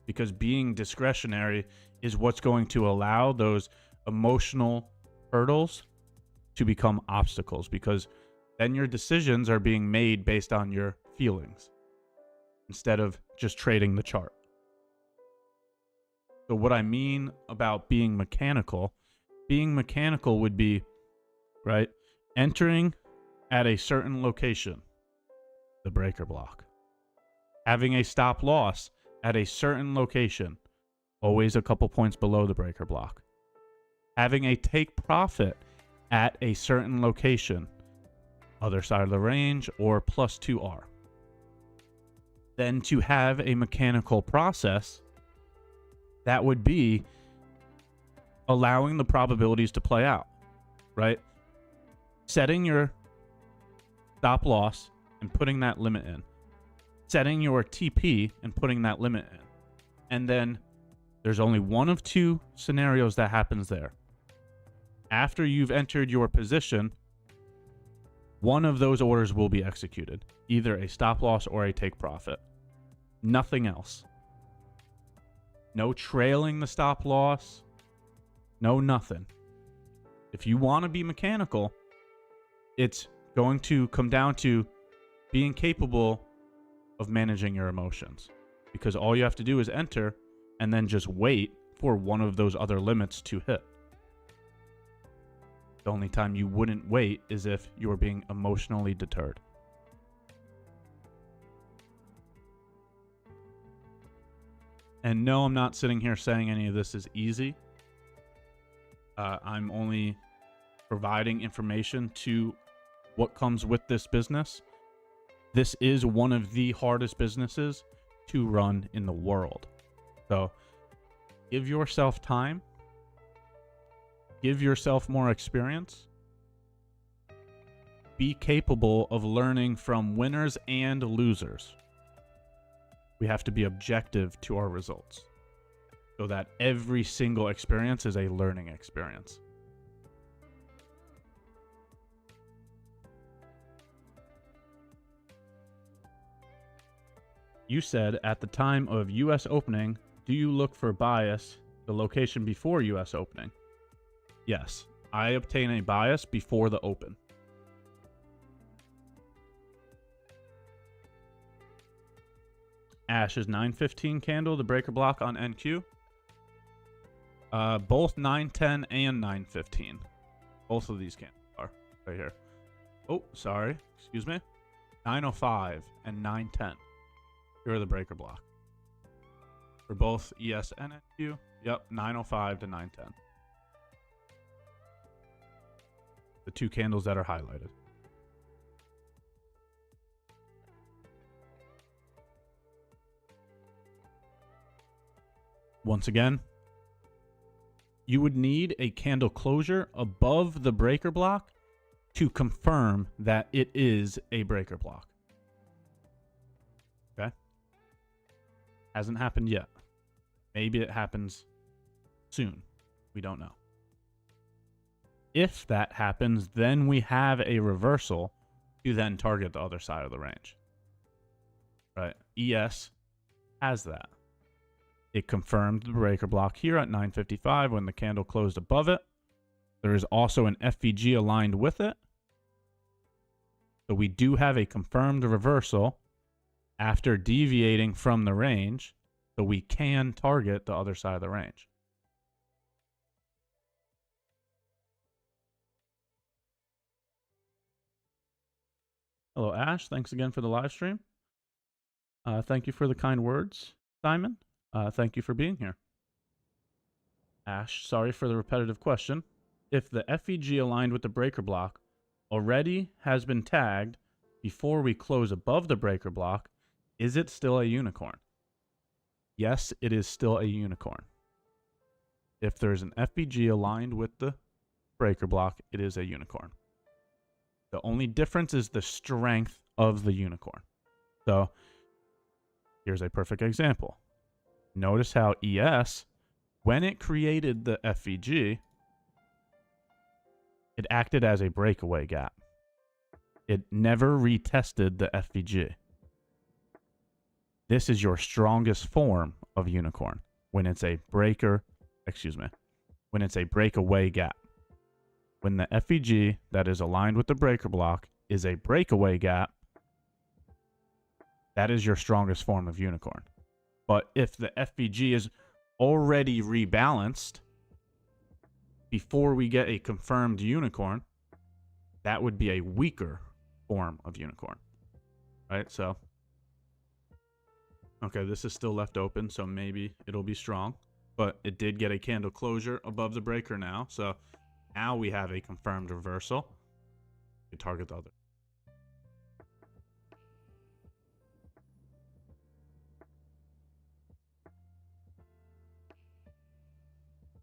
Because being discretionary is what's going to allow those emotional hurdles to become obstacles, because then your decisions are being made based on your feelings instead of just trading the chart. So what I mean about being mechanical would be, right, entering at a certain location, the breaker block. Having a stop loss at a certain location, always a couple points below the breaker block. Having a take profit at a certain location, other side of the range or plus 2R. Then to have a mechanical process, that would be allowing the probabilities to play out, right? Setting your stop loss and putting that limit in. Setting your TP and putting that limit in. And then there's only one of two scenarios that happens there. After you've entered your position, one of those orders will be executed. Either a stop loss or a take profit. Nothing else. No trailing the stop loss. No nothing. If you want to be mechanical, it's going to come down to being capable of managing your emotions. Because all you have to do is enter and then just wait for one of those other limits to hit. The only time you wouldn't wait is if you were being emotionally deterred. And no, I'm not sitting here saying any of this is easy. I'm only providing information to what comes with this business. This is one of the hardest businesses to run in the world. So give yourself time, give yourself more experience, be capable of learning from winners and losers. We have to be objective to our results so that every single experience is a learning experience. You said at the time of US opening, do you look for bias, the location before US opening? Yes, I obtain a bias before the open. Ash's 915 candle, the breaker block on NQ. Both 910 and 915. Both of these candles are right here. Oh, sorry. Excuse me. 905 and 910. Here are the breaker block. For both ES and NQ. Yep, 905 to 910. The two candles that are highlighted. Once again, you would need a candle closure above the breaker block to confirm that it is a breaker block. Okay? Hasn't happened yet. Maybe it happens soon. We don't know. If that happens, then we have a reversal to then target the other side of the range. Right? ES has that. It confirmed the breaker block here at 955 when the candle closed above it. There is also an FVG aligned with it. So we do have a confirmed reversal after deviating from the range. So we can target the other side of the range. Hello, Ash. Thanks again for the live stream. Thank you for the kind words, Simon. Thank you for being here. Ash, sorry for the repetitive question. If the FEG aligned with the breaker block already has been tagged before we close above the breaker block, is it still a unicorn? Yes, it is still a unicorn. If there's an FEG aligned with the breaker block, it is a unicorn. The only difference is the strength of the unicorn. So here's a perfect example. Notice how ES, when it created the FEG, it acted as a breakaway gap. It never retested the FEG. This is your strongest form of unicorn when it's a when it's a breakaway gap. When the FEG that is aligned with the breaker block is a breakaway gap, that is your strongest form of unicorn. But if the FEG is already rebalanced before we get a confirmed unicorn, that would be a weaker form of unicorn. Right? So, okay, this is still left open, so maybe it'll be strong. But it did get a candle closure above the breaker now. So now we have a confirmed reversal. We target the other.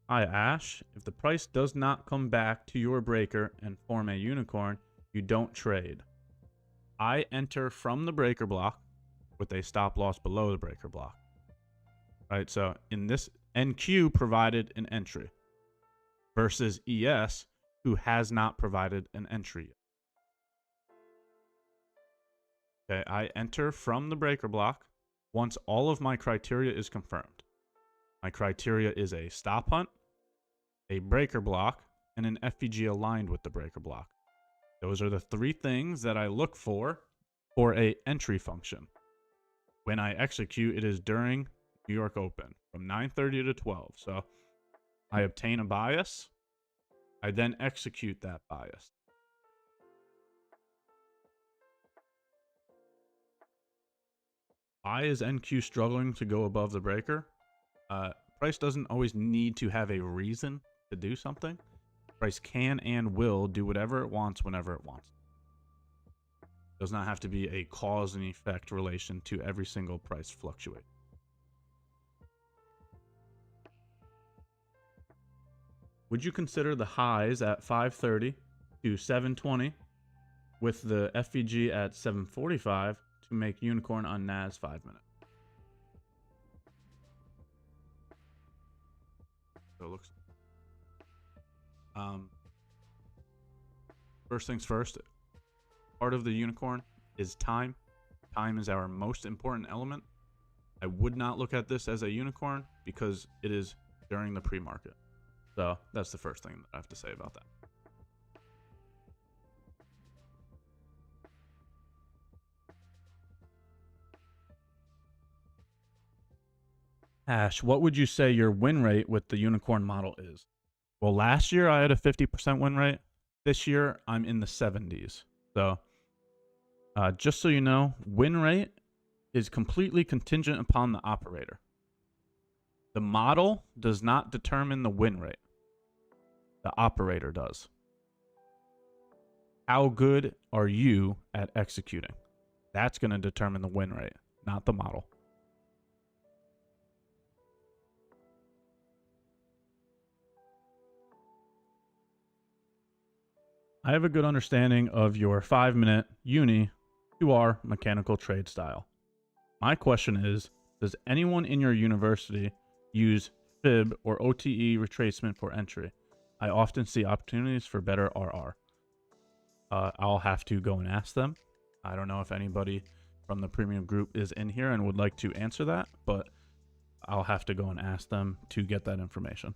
Hi, Ash. If the price does not come back to your breaker and form a unicorn, you don't trade. I enter from the breaker block with a stop loss below the breaker block. Right, so in this, NQ provided an entry versus ES, who has not provided an entry yet. Okay, I enter from the breaker block once all of my criteria is confirmed. My criteria is a stop hunt, a breaker block, and an FEG aligned with the breaker block. Those are the three things that I look for a entry function. When I execute, it is during New York Open from 9:30 to 12. So I obtain a bias. I then execute that bias. Why is NQ struggling to go above the breaker? Price doesn't always need to have a reason to do something. Price can and will do whatever it wants whenever it wants. Does not have to be a cause and effect relation to every single price fluctuate. Would you consider the highs at 530 to 720 with the FVG at 745 to make unicorn on NAS 5 minute? So it looks. First things first, part of the unicorn is time. Time is our most important element. I would not look at this as a unicorn because it is during the pre-market. So that's the first thing that I have to say about that. Ash, what would you say your win rate with the unicorn model is? Well, last year I had a 50% win rate. This year I'm in the 70s. So just so you know, win rate is completely contingent upon the operator. The model does not determine the win rate. The operator does. How good are you at executing? That's going to determine the win rate, not the model. I have a good understanding of your 5-minute uni to our mechanical trade style. My question is, does anyone in your university use fib or OTE retracement for entry? I often see opportunities for better RR. I'll have to go and ask them. I don't know if anybody from the premium group is in here and would like to answer that, but I'll have to go and ask them to get that information.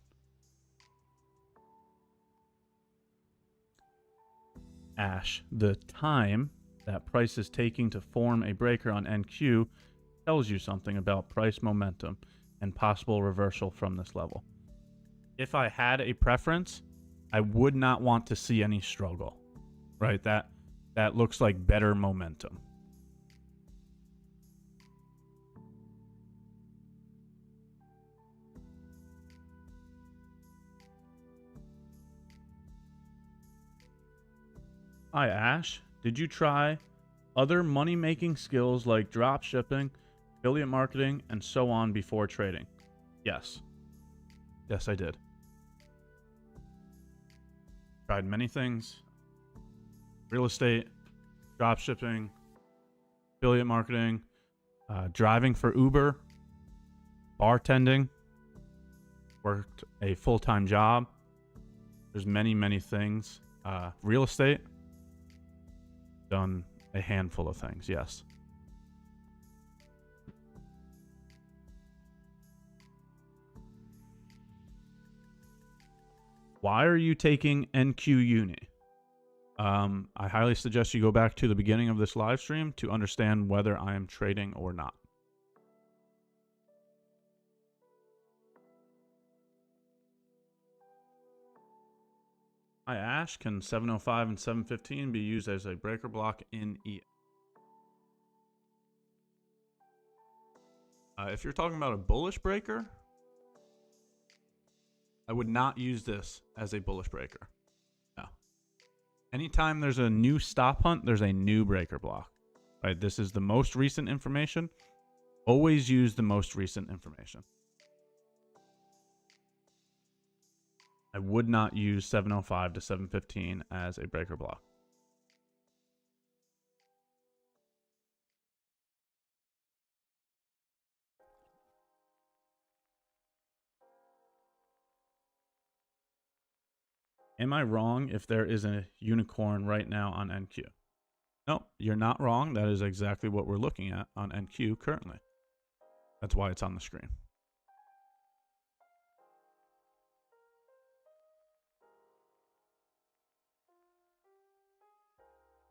Ash, the time that price is taking to form a breaker on NQ tells you something about price momentum and possible reversal from this level. If I had a preference, I would not want to see any struggle, right? That looks like better momentum. Hi, Ash. Did you try other money-making skills like drop shipping, affiliate marketing, and so on before trading? Yes. Yes, I did. Tried many things. Real estate, drop shipping, affiliate marketing, driving for Uber, bartending, worked a full-time job. There's many, many things. Real estate, done a handful of things, yes. Why are you taking NQ Uni? I highly suggest you go back to the beginning of this live stream to understand whether I am trading or not. Hi, Ash. Can 705 and 715 be used as a breaker block in E? If you're talking about a bullish breaker, I would not use this as a bullish breaker. No. Anytime there's a new stop hunt, there's a new breaker block. Right? This is the most recent information. Always use the most recent information. I would not use 705 to 715 as a breaker block. Am I wrong if there is a unicorn right now on NQ? No, you're not wrong. That is exactly what we're looking at on NQ currently. That's why it's on the screen.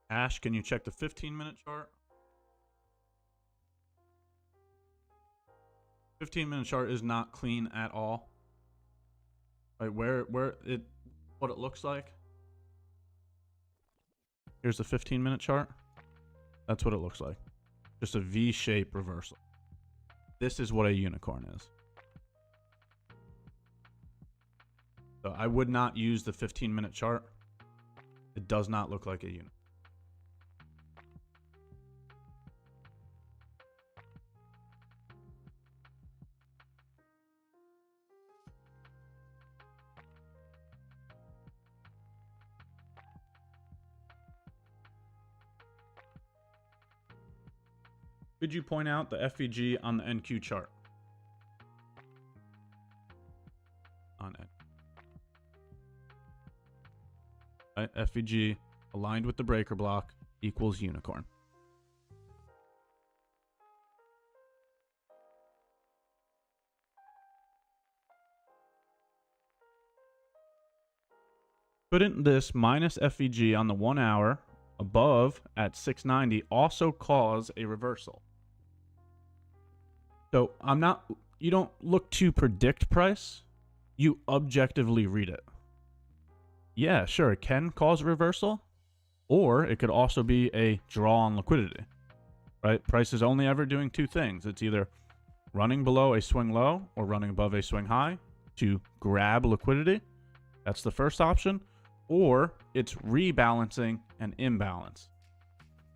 Ash, can you check the 15-minute chart? 15-minute chart is not clean at all. Right, what it looks like. Here's the 15-minute chart. That's what it looks like. Just a V-shape reversal. This is what a unicorn is. So I would not use the 15-minute chart. It does not look like a unicorn. Could you point out the FVG on the NQ chart? On it. Right, FVG aligned with the breaker block equals unicorn. Couldn't this minus FVG on the 1 hour above at 690 also cause a reversal? So you don't look to predict price, you objectively read it. Yeah, sure, it can cause a reversal, or it could also be a draw on liquidity, right? Price is only ever doing two things. It's either running below a swing low or running above a swing high to grab liquidity. That's the first option. Or it's rebalancing an imbalance,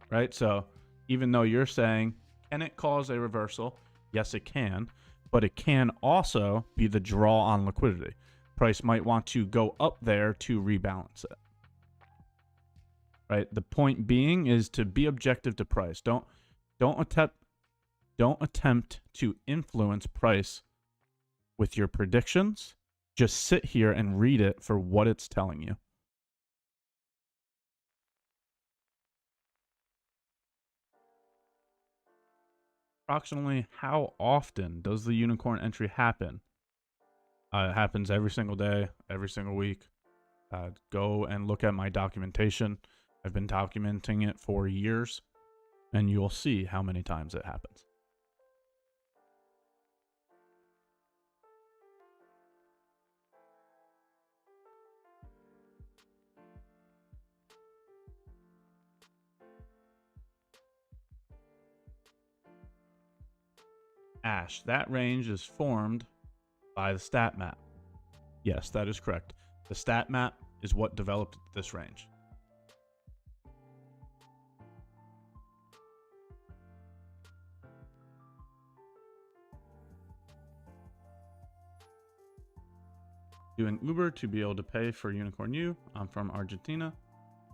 right? So even though you're saying, can it cause a reversal? Yes, it can, but it can also be the draw on liquidity. Price might want to go up there to rebalance it, right? The point being is to be objective to price. Don't attempt to influence price with your predictions. Just sit here and read it for what it's telling you. Approximately how often does the unicorn entry happen? It happens every single day, every single week. Go and look at my documentation. I've been documenting it for years, and you'll see how many times it happens. Ash, that range is formed by the stat map. Yes, that is correct. The stat map is what developed this range. Doing Uber to be able to pay for Unicorn U. I'm from Argentina.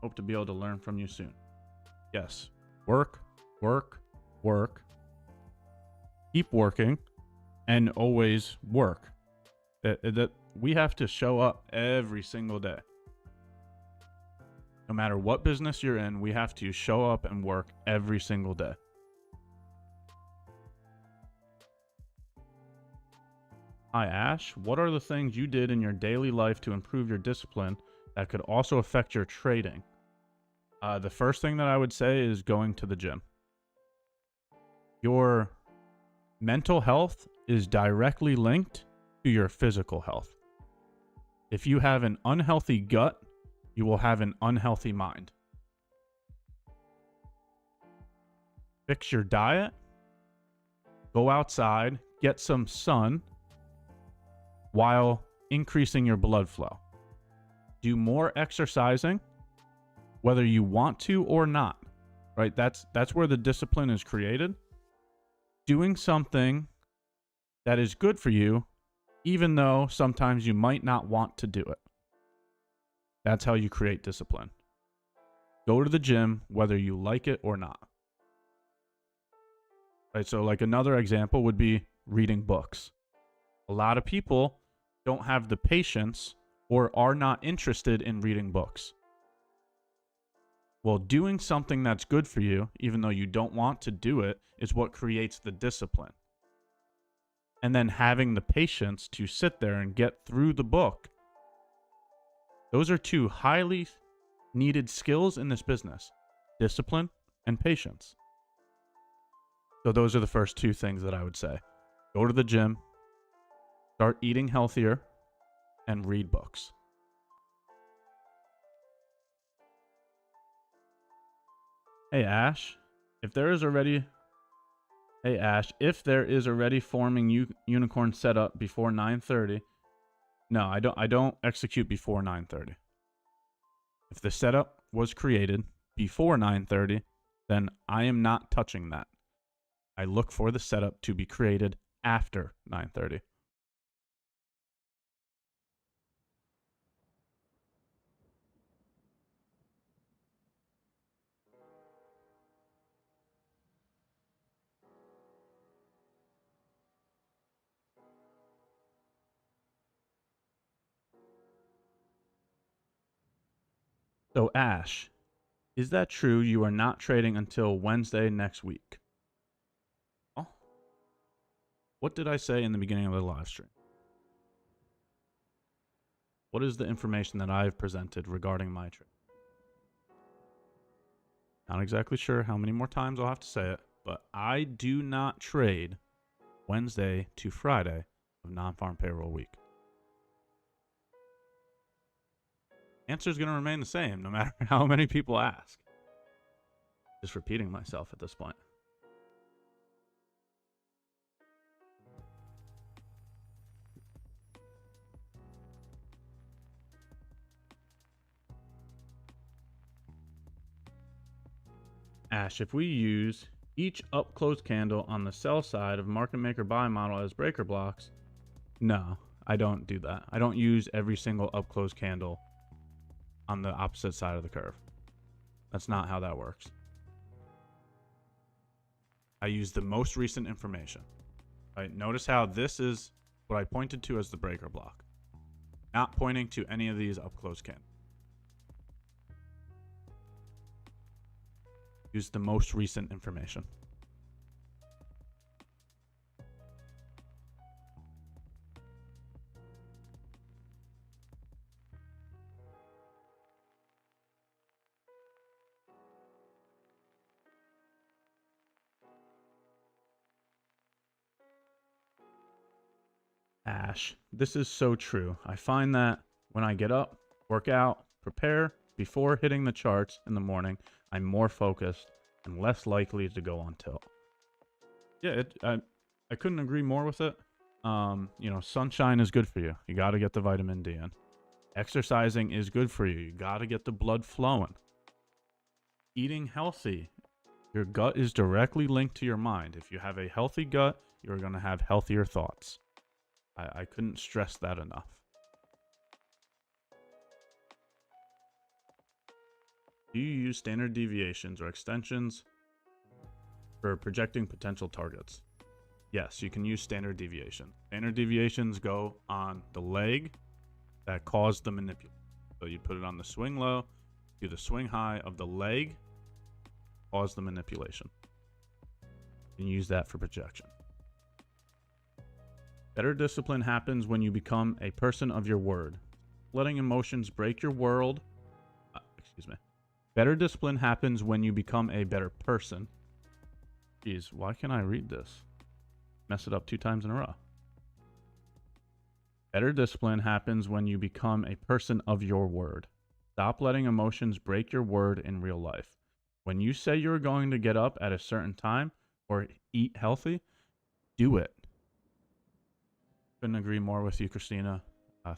Hope to be able to learn from you soon. Yes. Work, work, work. Keep working and always work. That we have to show up every single day. No matter what business you're in, we have to show up and work every single day. Hi, Ash. What are the things you did in your daily life to improve your discipline that could also affect your trading? The first thing that I would say is going to the gym. Your mental health is directly linked to your physical health. If you have an unhealthy gut, you will have an unhealthy mind. Fix your diet. Go outside, get some sun while increasing your blood flow. Do more exercising, whether you want to or not, right? That's where the discipline is created. Doing something that is good for you, even though sometimes you might not want to do it. That's how you create discipline. Go to the gym, whether you like it or not. Right, so like another example would be reading books. A lot of people don't have the patience or are not interested in reading books. Well, doing something that's good for you, even though you don't want to do it, is what creates the discipline. And then having the patience to sit there and get through the book. Those are two highly needed skills in this business. Discipline and patience. So those are the first two things that I would say. Go to the gym, start eating healthier, and read books. Hey Ash, if there is already forming unicorn setup before 9:30, no, I don't execute before 9:30. If the setup was created before 9:30, then I am not touching that. I look for the setup to be created after 9:30. So Ash, is that true? You are not trading until Wednesday next week. Oh, what did I say in the beginning of the live stream? What is the information that I've presented regarding my trade? Not exactly sure how many more times I'll have to say it, but I do not trade Wednesday to Friday of non-farm payroll week. Answer is going to remain the same no matter how many people ask. Just repeating myself at this point. Ash, if we use each up close candle on the sell side of market maker buy model as breaker blocks, no, I don't do that. I don't use every single up close candle on the opposite side of the curve. That's not how that works. I use the most recent information. Right? Notice how this is what I pointed to as the breaker block, not pointing to any of these up close candles. Use the most recent information. Ash, this is so true. I find that when I get up, work out, prepare before hitting the charts in the morning, I'm more focused and less likely to go on tilt. Yeah, I couldn't agree more with it. You know, sunshine is good for you. You got to get the vitamin D in. Exercising is good for you. You got to get the blood flowing. Eating healthy. Your gut is directly linked to your mind. If you have a healthy gut, you're going to have healthier thoughts. I couldn't stress that enough. Do you use standard deviations or extensions for projecting potential targets? Yes, you can use standard deviation. Standard deviations go on the leg that caused the manipulation. So you put it on the swing low, do the swing high of the leg, cause the manipulation. And use that for projection. Better discipline happens when you become a person of your word. Letting emotions break your world. Better discipline happens when you become a better person. Jeez, why can't I read this? Mess it up 2 times in a row. Better discipline happens when you become a person of your word. Stop letting emotions break your word in real life. When you say you're going to get up at a certain time or eat healthy, do it. Couldn't agree more with you, Christina.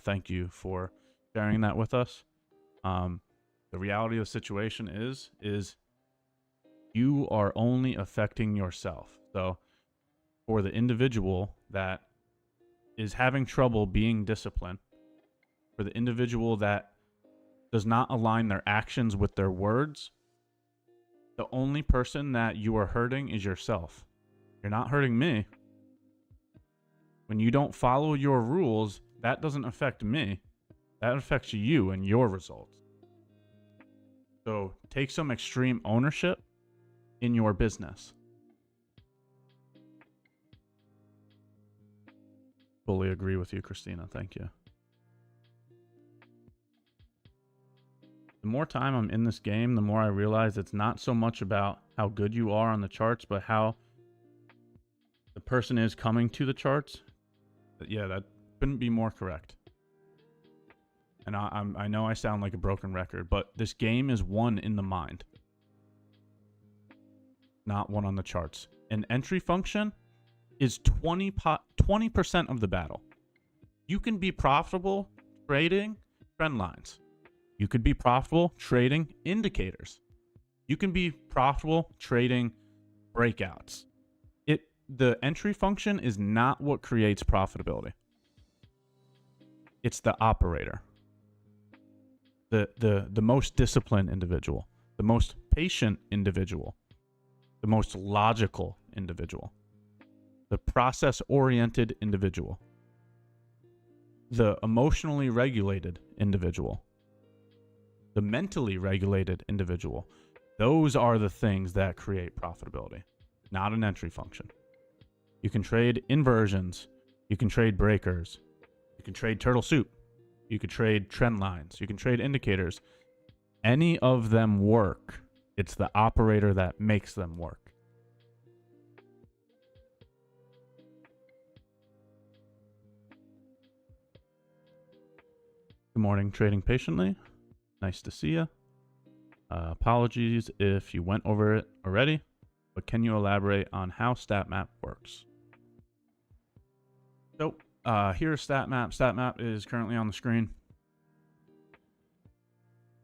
Thank you for sharing that with us. The reality of the situation is you are only affecting yourself. So for the individual that is having trouble being disciplined, for the individual that does not align their actions with their words, the only person that you are hurting is yourself. You're not hurting me. When you don't follow your rules, that doesn't affect me. That affects you and your results. So take some extreme ownership in your business. Fully agree with you, Christina. Thank you. The more time I'm in this game, the more I realize it's not so much about how good you are on the charts, but how the person is coming to the charts. Yeah, that couldn't be more correct. And I know I sound like a broken record, but this game is won in the mind, not won on the charts. An entry function is 20% of the battle. You can be profitable trading trend lines. You could be profitable trading indicators. You can be profitable trading breakouts. The entry function is not what creates profitability. It's the operator. The most disciplined individual, the most patient individual, the most logical individual, the process-oriented individual, the emotionally regulated individual. the mentally regulated individual. Those are the things that create profitability, not an entry function. You can trade inversions. You can trade breakers. You can trade turtle soup. You can trade trend lines. You can trade indicators. Any of them work. It's the operator that makes them work. Good morning, trading patiently. Nice to see you. Apologies if you went over it already, but can you elaborate on how StatMap works? So here's StatMap. StatMap is currently on the screen.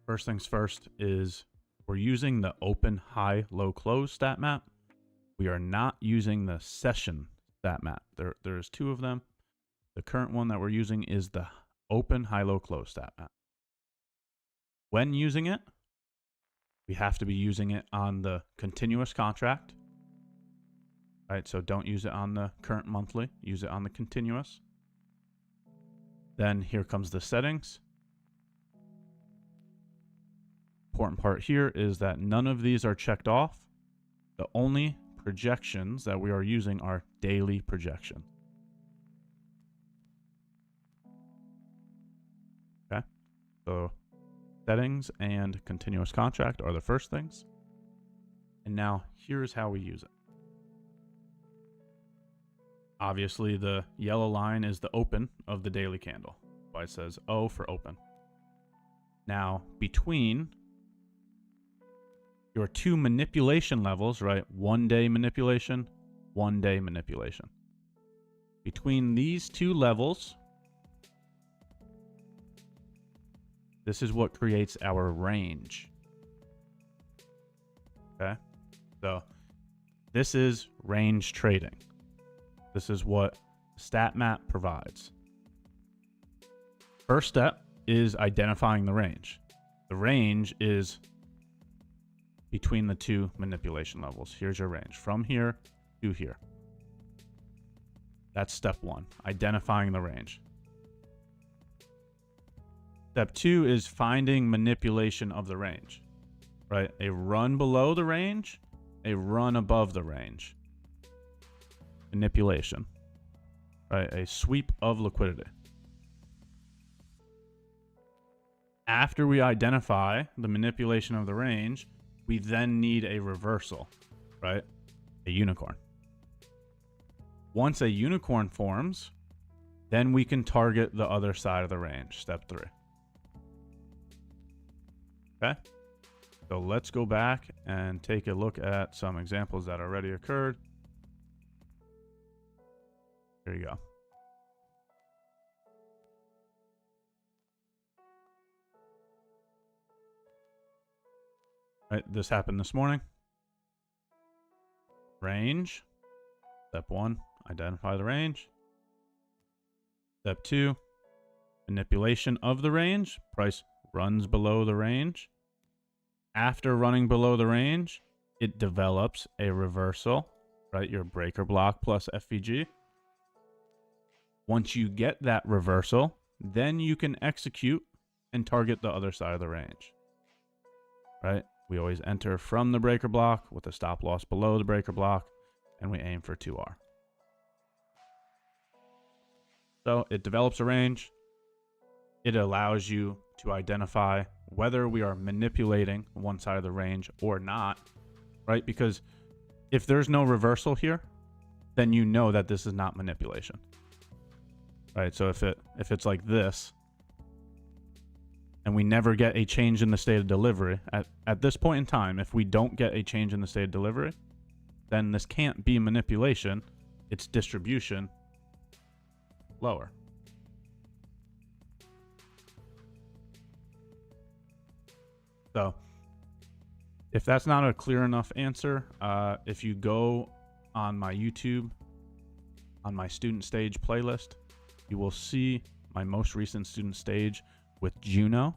First things first is we're using the open, high, low, close StatMap. We are not using the session StatMap. There's two of them. The current one that we're using is the open, high, low, close StatMap. When using it, we have to be using it on the continuous contract. Right, so don't use it on the current monthly. Use it on the continuous. Then here comes the settings. Important part here is that none of these are checked off. The only projections that we are using are daily projections. Okay, so settings and continuous contract are the first things. And now here's how we use it. Obviously, the yellow line is the open of the daily candle. That's why it says O for open. Now, between your two manipulation levels, right? 1 day manipulation, 1 day manipulation. Between these two levels, this is what creates our range. Okay? So, this is range trading. This is what StatMap provides. First step is identifying the range. The range is between the two manipulation levels. Here's your range from here to here. That's step one, identifying the range. Step two is finding manipulation of the range, right? A run below the range, a run above the range. Manipulation, right? A sweep of liquidity. After we identify the manipulation of the range, we then need a reversal, right? A unicorn. Once a unicorn forms, then we can target the other side of the range, step 3. Okay? So let's go back and take a look at some examples that already occurred. There you go. Right, this happened this morning. Range. Step 1, identify the range. Step 2, manipulation of the range. Price runs below the range. After running below the range, it develops a reversal, right? Your breaker block plus FVG. Once you get that reversal, then you can execute and target the other side of the range, right? We always enter from the breaker block with a stop loss below the breaker block, and we aim for 2R. So it develops a range. It allows you to identify whether we are manipulating one side of the range or not, right? Because if there's no reversal here, then you know that this is not manipulation, right? So if it's like this, and we never get a change in the state of delivery, at this point in time, if we don't get a change in the state of delivery, then this can't be manipulation. It's distribution lower. So if that's not a clear enough answer, if you go on my YouTube, on my student stage playlist, you will see my most recent student stage with Juno.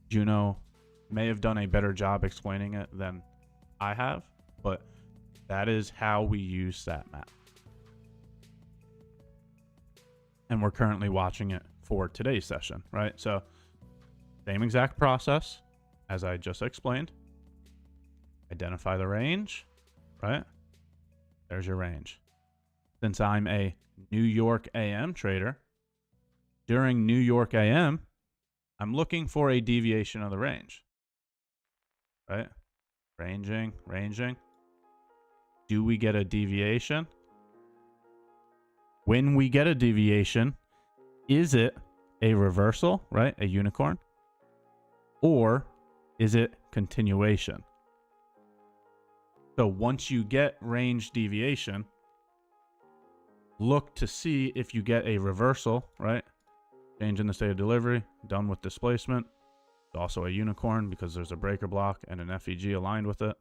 Juno may have done a better job explaining it than I have, but that is how we use StatMap. And we're currently watching it for today's session, right? So Same exact process as I just explained. Identify the range, right? There's your range. Since I'm a New York AM trader, during New York AM, I'm looking for a deviation of the range, right? Ranging. Do we get a deviation? When we get a deviation, is it a reversal, right? A unicorn? Or is it continuation? So once you get range deviation, look to see if you get a reversal, right? Change in the state of delivery, done with displacement. It's also a unicorn because there's a breaker block and an FEG aligned with it.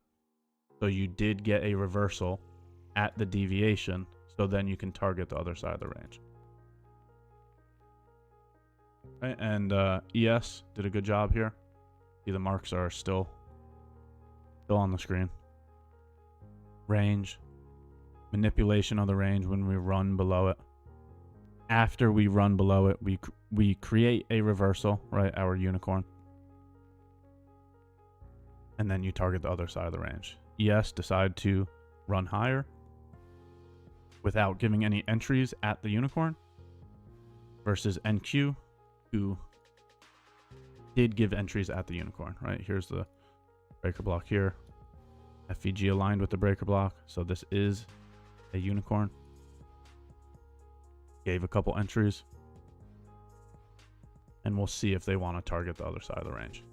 So you did get a reversal at the deviation, so then you can target the other side of the range. Okay, and ES did a good job here. See, the marks are still on the screen. Range, manipulation of the range when we run below it. After we run below it, we create a reversal, right? Our unicorn. And then you target the other side of the range. ES decide to run higher without giving any entries at the unicorn versus NQ, who did give entries at the unicorn, right? Here's the breaker block here. FEG aligned with the breaker block. So this is a unicorn. Gave a couple entries. And we'll see if they want to target the other side of the range.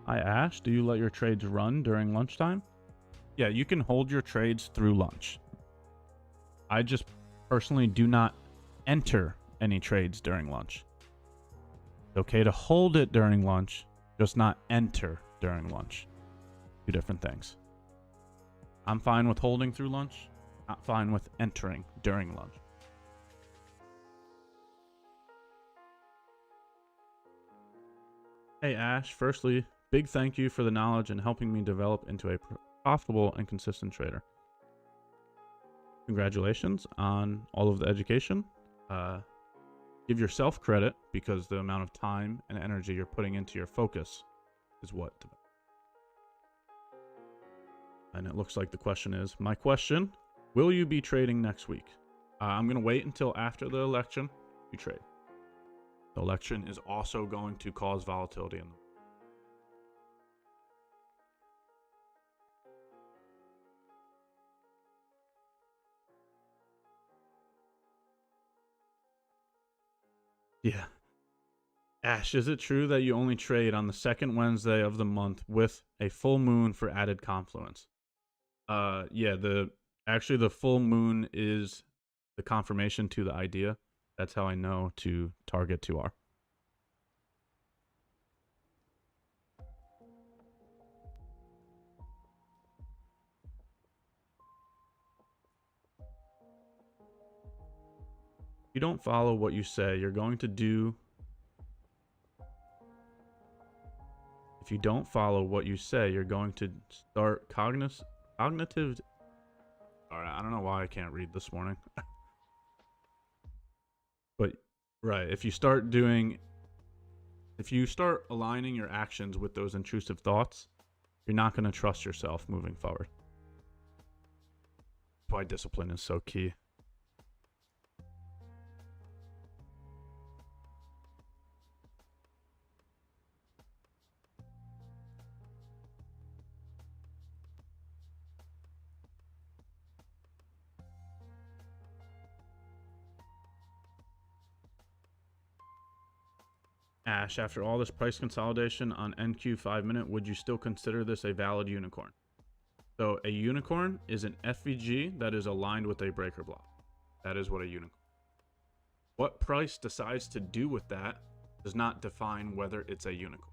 Hi Ash, do you let your trades run during lunchtime? Yeah, you can hold your trades through lunch. I just personally do not enter any trades during lunch. It's okay to hold it during lunch, just not enter during lunch. Two different things. I'm fine with holding through lunch, not fine with entering during lunch. Hey Ash, firstly, big thank you for the knowledge and helping me develop into a profitable and consistent trader. Congratulations on all of the education. Give yourself credit because the amount of time and energy you're putting into your focus is what. And it looks like the question is, my question, will you be trading next week? I'm going to wait until after the election to trade. The election is also going to cause volatility in the Yeah. Ash, is it true that you only trade on the second Wednesday of the month with a full moon for added confluence? Yeah, actually the full moon is the confirmation to the idea. That's how I know to target 2R. You don't follow what you say, you're going to do. If you don't follow what you say, you're going to start cognitive. All right, I don't know why I can't read this morning. But right, if you start aligning your actions with those intrusive thoughts, you're not going to trust yourself moving forward. That's why discipline is so key. Ash, after all this price consolidation on NQ 5-minute, would you still consider this a valid unicorn? So a unicorn is an FVG that is aligned with a breaker block. That is what a unicorn. What price decides to do with that does not define whether it's a unicorn.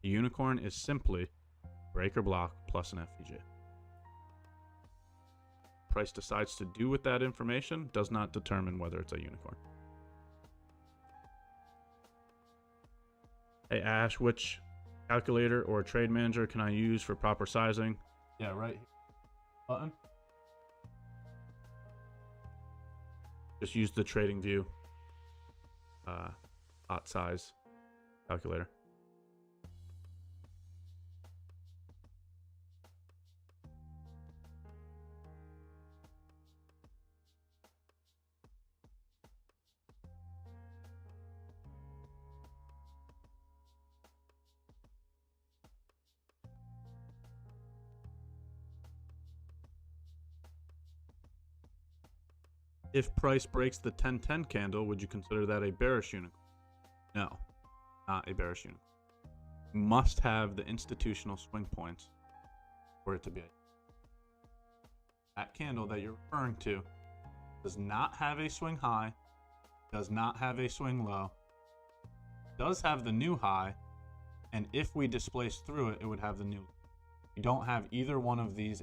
A unicorn is simply breaker block plus an FVG. Price decides to do with that information does not determine whether it's a unicorn. Hey Ash, which calculator or trade manager can I use for proper sizing? Yeah, right here. Button. Just use the trading view lot size calculator. If price breaks the 1010 candle, would you consider that a bearish unicorn? No, not a bearish unicorn. You must have the institutional swing points for it to be. That candle that you're referring to does not have a swing high, does not have a swing low, does have the new high, and if we displace through it, it would have the new. You don't have either one of these.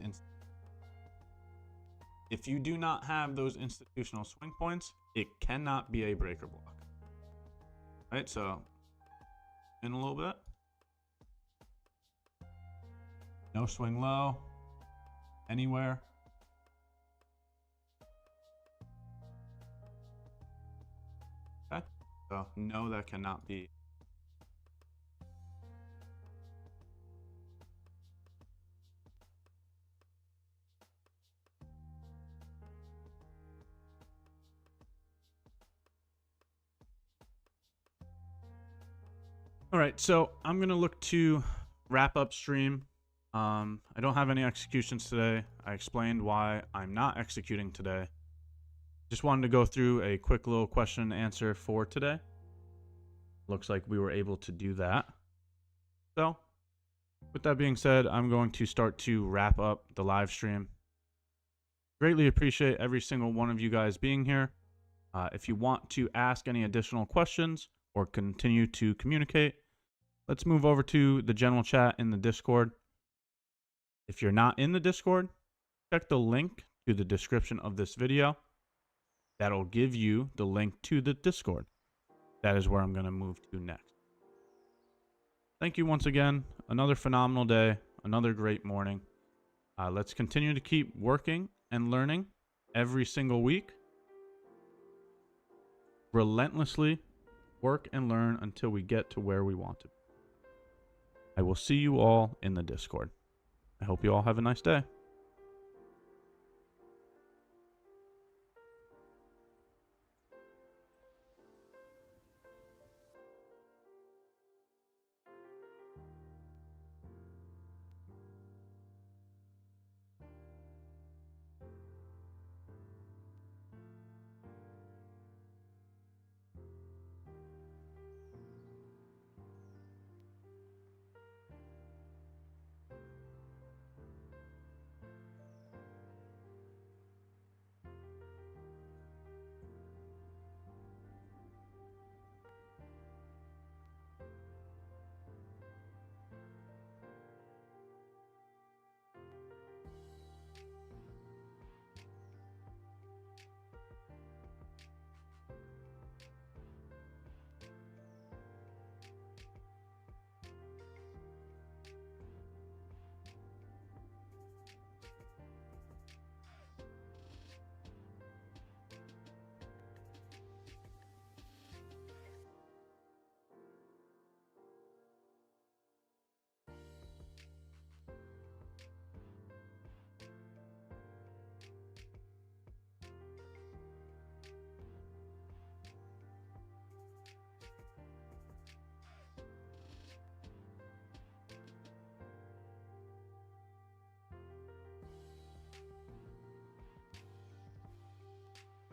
If you do not have those institutional swing points, it cannot be a breaker block. Right, so in a little bit. No swing low anywhere. Okay, so no, that cannot be. All right, so I'm gonna look to wrap up stream. I don't have any executions today. I explained why I'm not executing today. Just wanted to go through a quick little question and answer for today. Looks like we were able to do that. So with that being said, I'm going to start to wrap up the live stream. Greatly appreciate every single one of you guys being here. If you want to ask any additional questions or continue to communicate, let's move over to the general chat in the Discord. If you're not in the Discord, check the link to the description of this video. That'll give you the link to the Discord. That is where I'm going to move to next. Thank you once again. Another phenomenal day, another great morning. Let's continue to keep working and learning every single week. Relentlessly work and learn until we get to where we want to be. I will see you all in the Discord. I hope you all have a nice day.